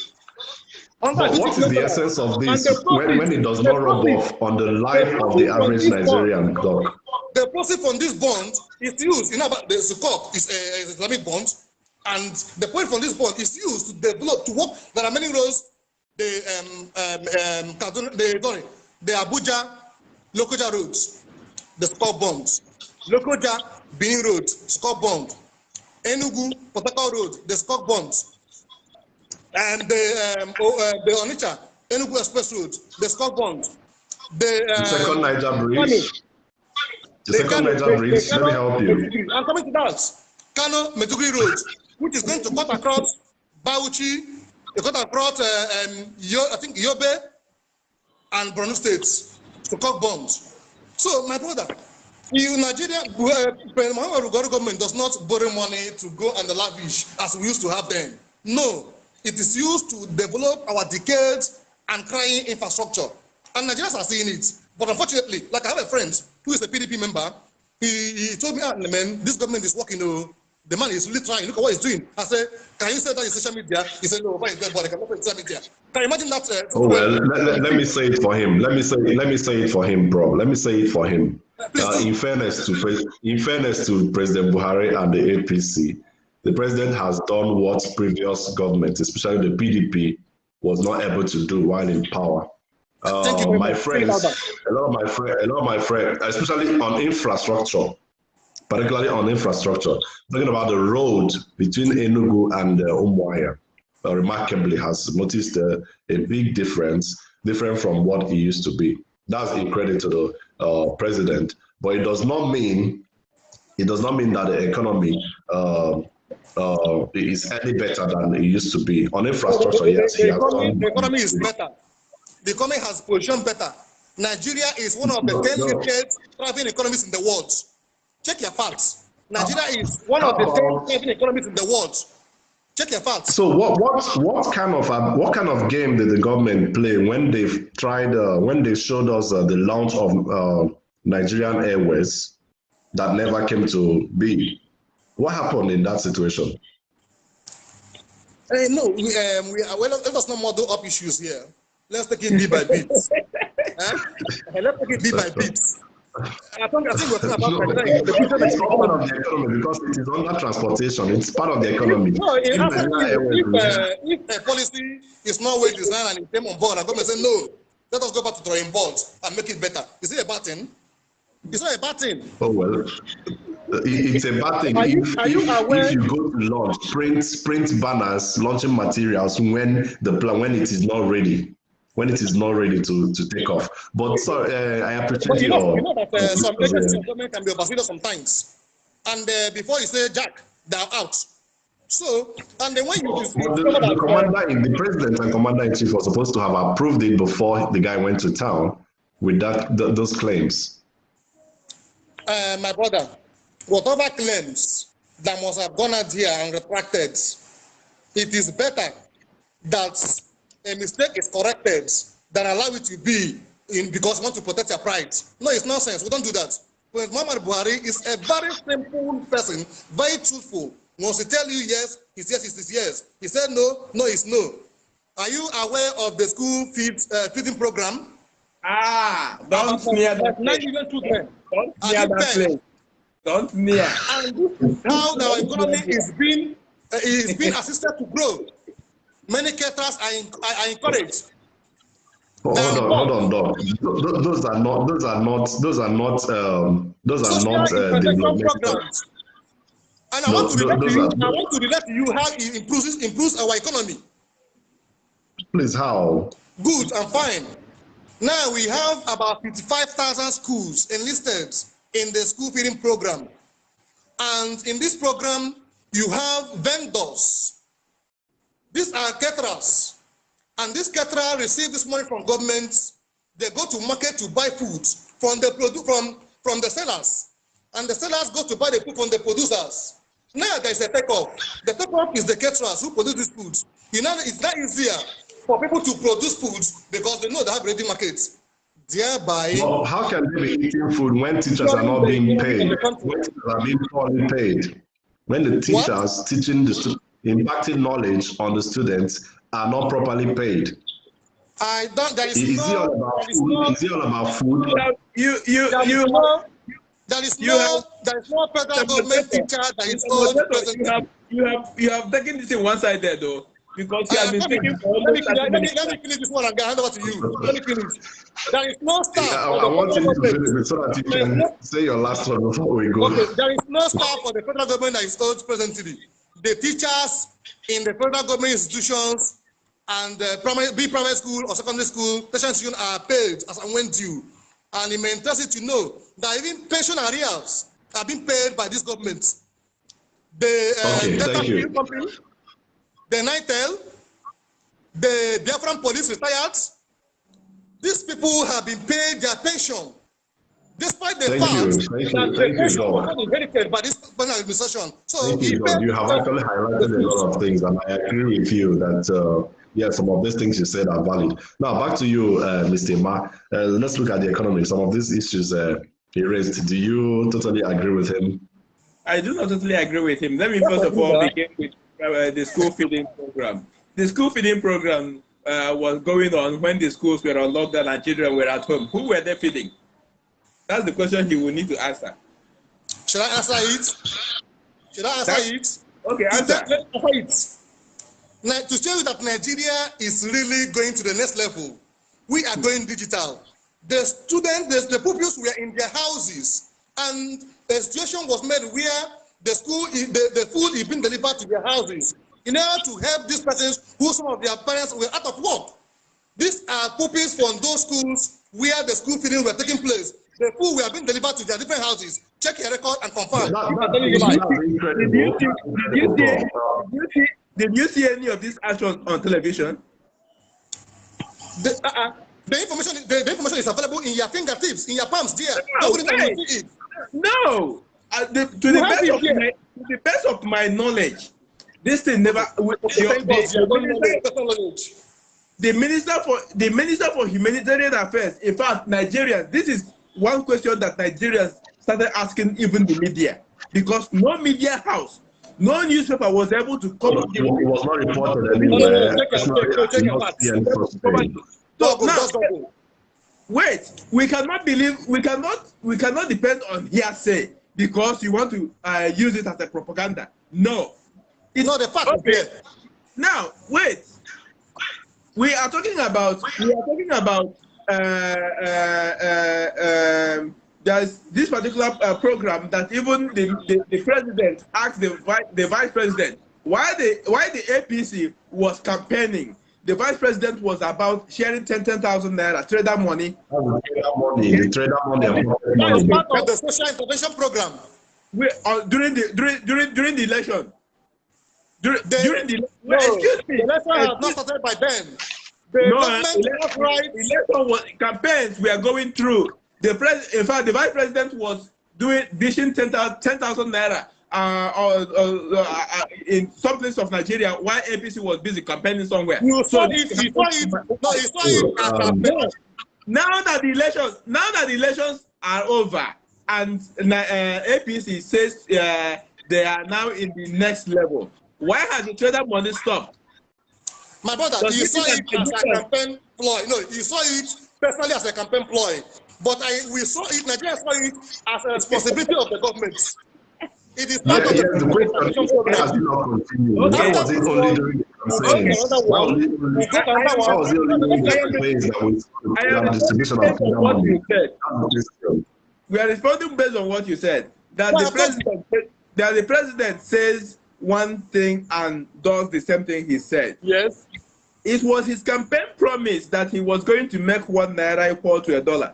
But what is the essence of this when it does not rub off on the life of the average Nigerian dog? The proceeds from this bond is used, you know, about the Sukuk is an Islamic bond, and the point from this bond is used to develop, to work. There are many roads. The Abuja Lokoja roads, the Sukuk bonds. Lokoja Benin Road, Sukuk bond. Enugu Port Harcourt Road, the Sukuk bonds. And the Onitsha Enugu Express Road, the Sukuk bond. The second Niger Bridge. The second Niger Bridge. Let me help you. I'm coming to that. Kano Maiduguri Road, which is going to cut across Bauchi. They got across, I think, Yobe and Borno states to cut bombs. So, my brother, Nigeria, Muhammadu Buhari government does not borrow money to go and lavish as we used to have then. No, it is used to develop our decayed and crying infrastructure. And Nigerians are seeing it. But unfortunately, like I have a friend who is a PDP member, he told me, man, this government is working. The man is really trying. Look at what he's doing. I said, can you say that in social media? He said, no, why is that? But I cannot put social media. Can you imagine that? Oh well, let me say it for him. Let me say it for him, bro. Let me say it for him. In fairness to President Buhari and the APC, the president has done what previous governments, especially the PDP, was not able to do while in power. My friends, a lot of my friends, especially on infrastructure. Particularly on infrastructure, talking about the road between Enugu and Umuahia, remarkably has noticed a big different from what it used to be. That's a credit to the president, but it does not mean that the economy is any better than it used to be. On infrastructure, yes, the economy is better. The economy has positioned better. Nigeria is one of the 10 richest thriving economies in the world. Check your facts. Nigeria is one of the 10 thriving economies in the world. Check your facts. So what kind of game did the government play when they showed us the launch of Nigerian Airways that never came to be? What happened in that situation? No, let us not muddle up issues here. Let's take it bit by bit. Let's take it bit by bit. I think we're talking about no, it's not part of the economy because it is under transportation. It's part of the economy. No, if a policy is not well designed and it came on board, and government say no, let us go back to the drawing board and make it better. Is it a bad thing? It's not a bad thing. Oh well, it's a bad thing. If you go to launch, print banners, launching materials when it is not ready. When it is not ready to take off. But sorry, I appreciate you know that some agencies of government can be overseer sometimes. And before you say Jack, they're out. So, and then when you the president and commander-in-chief were supposed to have approved it before the guy went to town with those claims. My brother, whatever claims that must have gone out here and retracted, it is better that a mistake is corrected than allow it to be because you want to protect your pride. No, it's nonsense. We don't do that. President Muhammad Buhari is a very simple person, very truthful. Once he tell you yes, it's yes, it's yes. He said no, no, it's no. Are you aware of the school feeding program? Don't sneer that. 9 million children. Don't sneer that place. Don't sneer. And this is how our economy is being assisted to grow. Many caterers are encouraged. Hold on. Those are not development programs. And I want to relate to you how it improves our economy. Please, how? Good and fine. Now we have about 55,000 schools enlisted in the school feeding program. And in this program, you have vendors. These are caterers, and this caterer receive this money from government. They go to market to buy food from the sellers, and the sellers go to buy the food from the producers. Now there is a takeoff. The takeoff is the caterers who produce these foods. It's not easier for people to produce foods because they know they have ready markets. Thereby, well, how can they be eating food when teachers are not being paid? When teachers are being poorly paid? When the teachers teaching the students, impacting knowledge on the students are not properly paid. There is Is it all about food? There is no federal government teacher that is called president. You have taken this in one side there though, because you have been speaking for almost 30 minutes. Let me finish this one and hand over to you. Let me finish. There is no staff. I want you to finish it so that you can say your last one before we go. Okay, there is no staff for the federal government that is called presently. The teachers in the federal government institutions and private school or secondary school, tertiary institution are paid as and when due. And it may interest you to know that even pension arrears are being paid by this government. The company, the NITEL, the Biafran police retired, these people have been paid their pension. Despite the fact that the pension was not inherited by this administration. So you have actually highlighted a lot of things, and I agree with you that some of these things you said are valid. Now back to you, Mr. Ma. Let's look at the economy. Some of these issues he raised. Do you totally agree with him? I do not totally agree with him. Let me first of all begin with the school feeding program. The school feeding program was going on when the schools were on lockdown and children were at home. Who were they feeding? That's the question he will need to answer. Should I answer it? Okay, answer. Let's answer it. Now, to show you that Nigeria is really going to the next level, we are going digital. The students, the pupils were in their houses, and a situation was made where the food is being delivered to their houses in order to help these persons who some of their parents were out of work. These are pupils from those schools where the school feeding were taking place. The food were being delivered to their different houses. Check your record and confirm. Did you see any of these actions on television? The information is available in your fingertips, in your palms, dear. No. To the best of my knowledge, this thing never. The minister for humanitarian affairs. In fact, Nigerians. This is one question that Nigerians started asking even the media, because no media house, no newspaper was able to come. It was not reported anywhere. wait, we cannot depend on hearsay because you want to use it as a propaganda. No. It's not a fact. Okay. Now, wait. We are talking about there's this particular program that even the president asked the vice president why the APC was campaigning. The vice president was about sharing 10,000 naira trader money. The trader money. That is part of the social intervention program. During the election. During the excuse me. The election has not started by then. Election campaigns we are going through. In fact, the vice president was dishing 10,000 naira in some place of Nigeria while APC was busy campaigning somewhere. You saw it. Now that the elections are over and APC says they are now in the next level, why has the trader money stopped? My brother, you saw it as a campaign ploy. No, you saw it personally as a campaign ploy. But we saw it, Nigeria saw it as a responsibility of the government. It is part of the question has not continued. Why was it only during the campaigns? Why was it only during the campaigns that we have distribution of money? We are responding based on what you said. That the president says one thing and does the same thing he said. Yes. It was his campaign promise that he was going to make 1 naira equal to $1.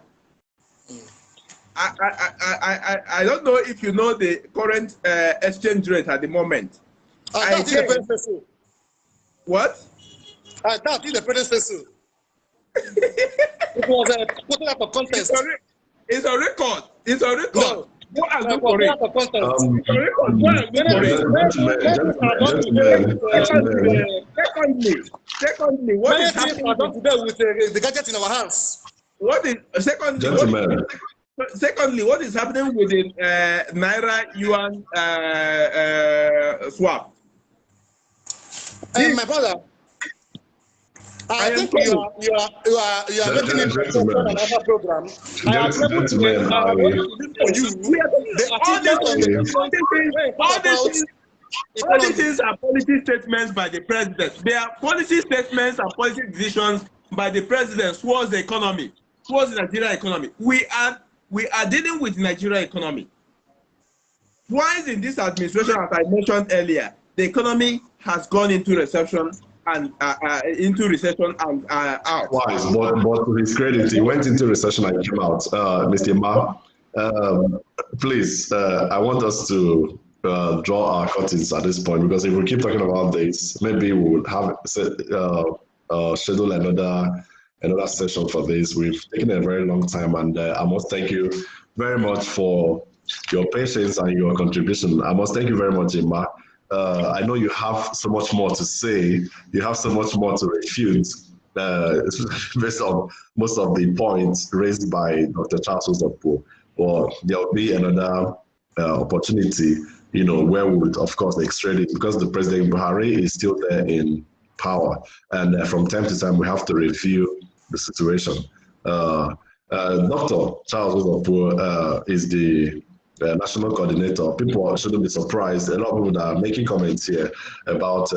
I don't know if you know the current exchange rate at the moment. That's the president says so. What? That's the president says so. It was put out of context. It's a record. It's a record. No. Go and look for it. Secondly, what is happening today with the gadget in our hands? Secondly, what is happening with the Naira Yuan swap? My brother, I think you are making it another program. I have never for you. All these things are policy statements by the president. They are policy statements and policy decisions by the president towards the economy, towards the Nigerian economy. We are dealing with the Nigerian economy. Twice in this administration, as I mentioned earlier, the economy has gone into recession and out. Twice, but to his credit, he went into recession and came out. Mr. Ma, please, I want us to draw our curtains at this point, because if we keep talking about this, maybe we will have schedule another session for this. We've taken a very long time, and I must thank you very much for your patience and your contribution. I must thank you very much, Emma. I know you have so much more to say. You have so much more to refute based on most of the points raised by Dr. Charles Uzopuo. Or there will be another opportunity, where we would, of course, extradite it, because the President Buhari is still there in power. And from time to time, we have to review the situation. Dr. Charles Uzopuo is the national coordinator. People shouldn't be surprised. A lot of people are making comments here about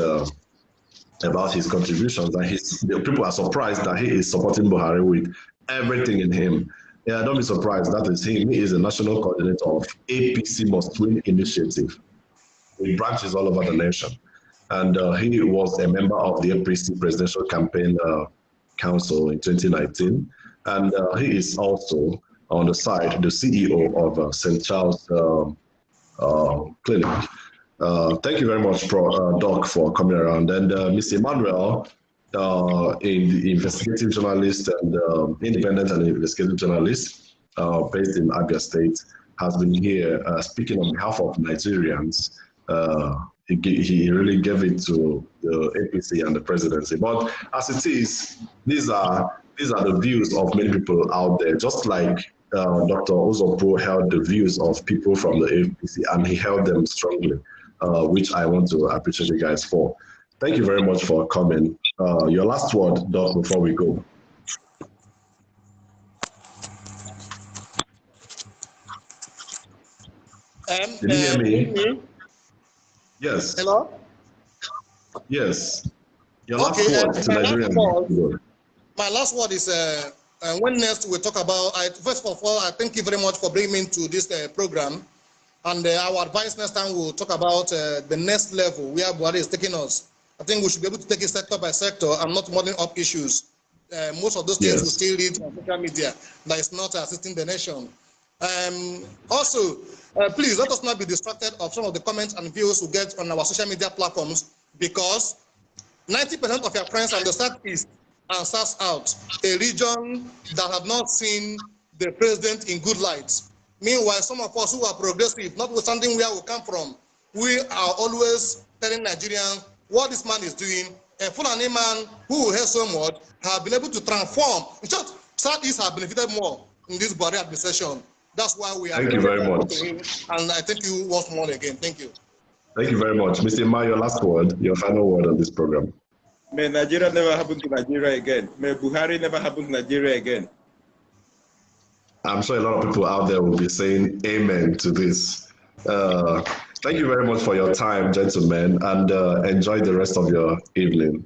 his contributions, and people are surprised that he is supporting Buhari with everything in him. Yeah, don't be surprised. That is him. He is the national coordinator of APC Must Win initiative with branches all over the nation. And he was a member of the APC Presidential Campaign Council in 2019. And he is also, on the side, the CEO of St. Charles Clinic. Thank you very much, Doc, for coming around. And Mr. Emmanuel, the investigative journalist and independent and investigative journalist based in Abia State, has been here speaking on behalf of Nigerians. He really gave it to the APC and the presidency. But as it is, these are the views of many people out there, just like Dr. Uzopuo held the views of people from the APC, and he held them strongly, which I want to appreciate you guys for. Thank you very much for coming. Your last word, Doc, before we go. Did you hear me? Yes. Hello? Yes. Your last word to Nigerian. My last word is when next we talk about, first of all, I thank you very much for bringing me to this program. And our advice next time we'll talk about the next level where Buhari is taking us. I think we should be able to take it sector by sector and not modeling up issues. Most of those things we still read on social media that is not assisting the nation. Also, please let us not be distracted of some of the comments and views we get on our social media platforms, because 90% of your friends on the Southeast and South out, a region that have not seen the president in good light. Meanwhile, some of us who are progressive, notwithstanding where we come from, we are always telling Nigerians what this man is doing. A Fulani man who has so much have been able to transform. In short, Southeast have benefited more in this Buhari administration. That's why we are. Thank you very much. And I thank you once more again. Thank you. Thank you very much. Mr. Ma, your last word, your final word on this program. May Nigeria never happen to Nigeria again. May Buhari never happen to Nigeria again. I'm sure a lot of people out there will be saying amen to this. Thank you very much for your time, gentlemen, and enjoy the rest of your evening.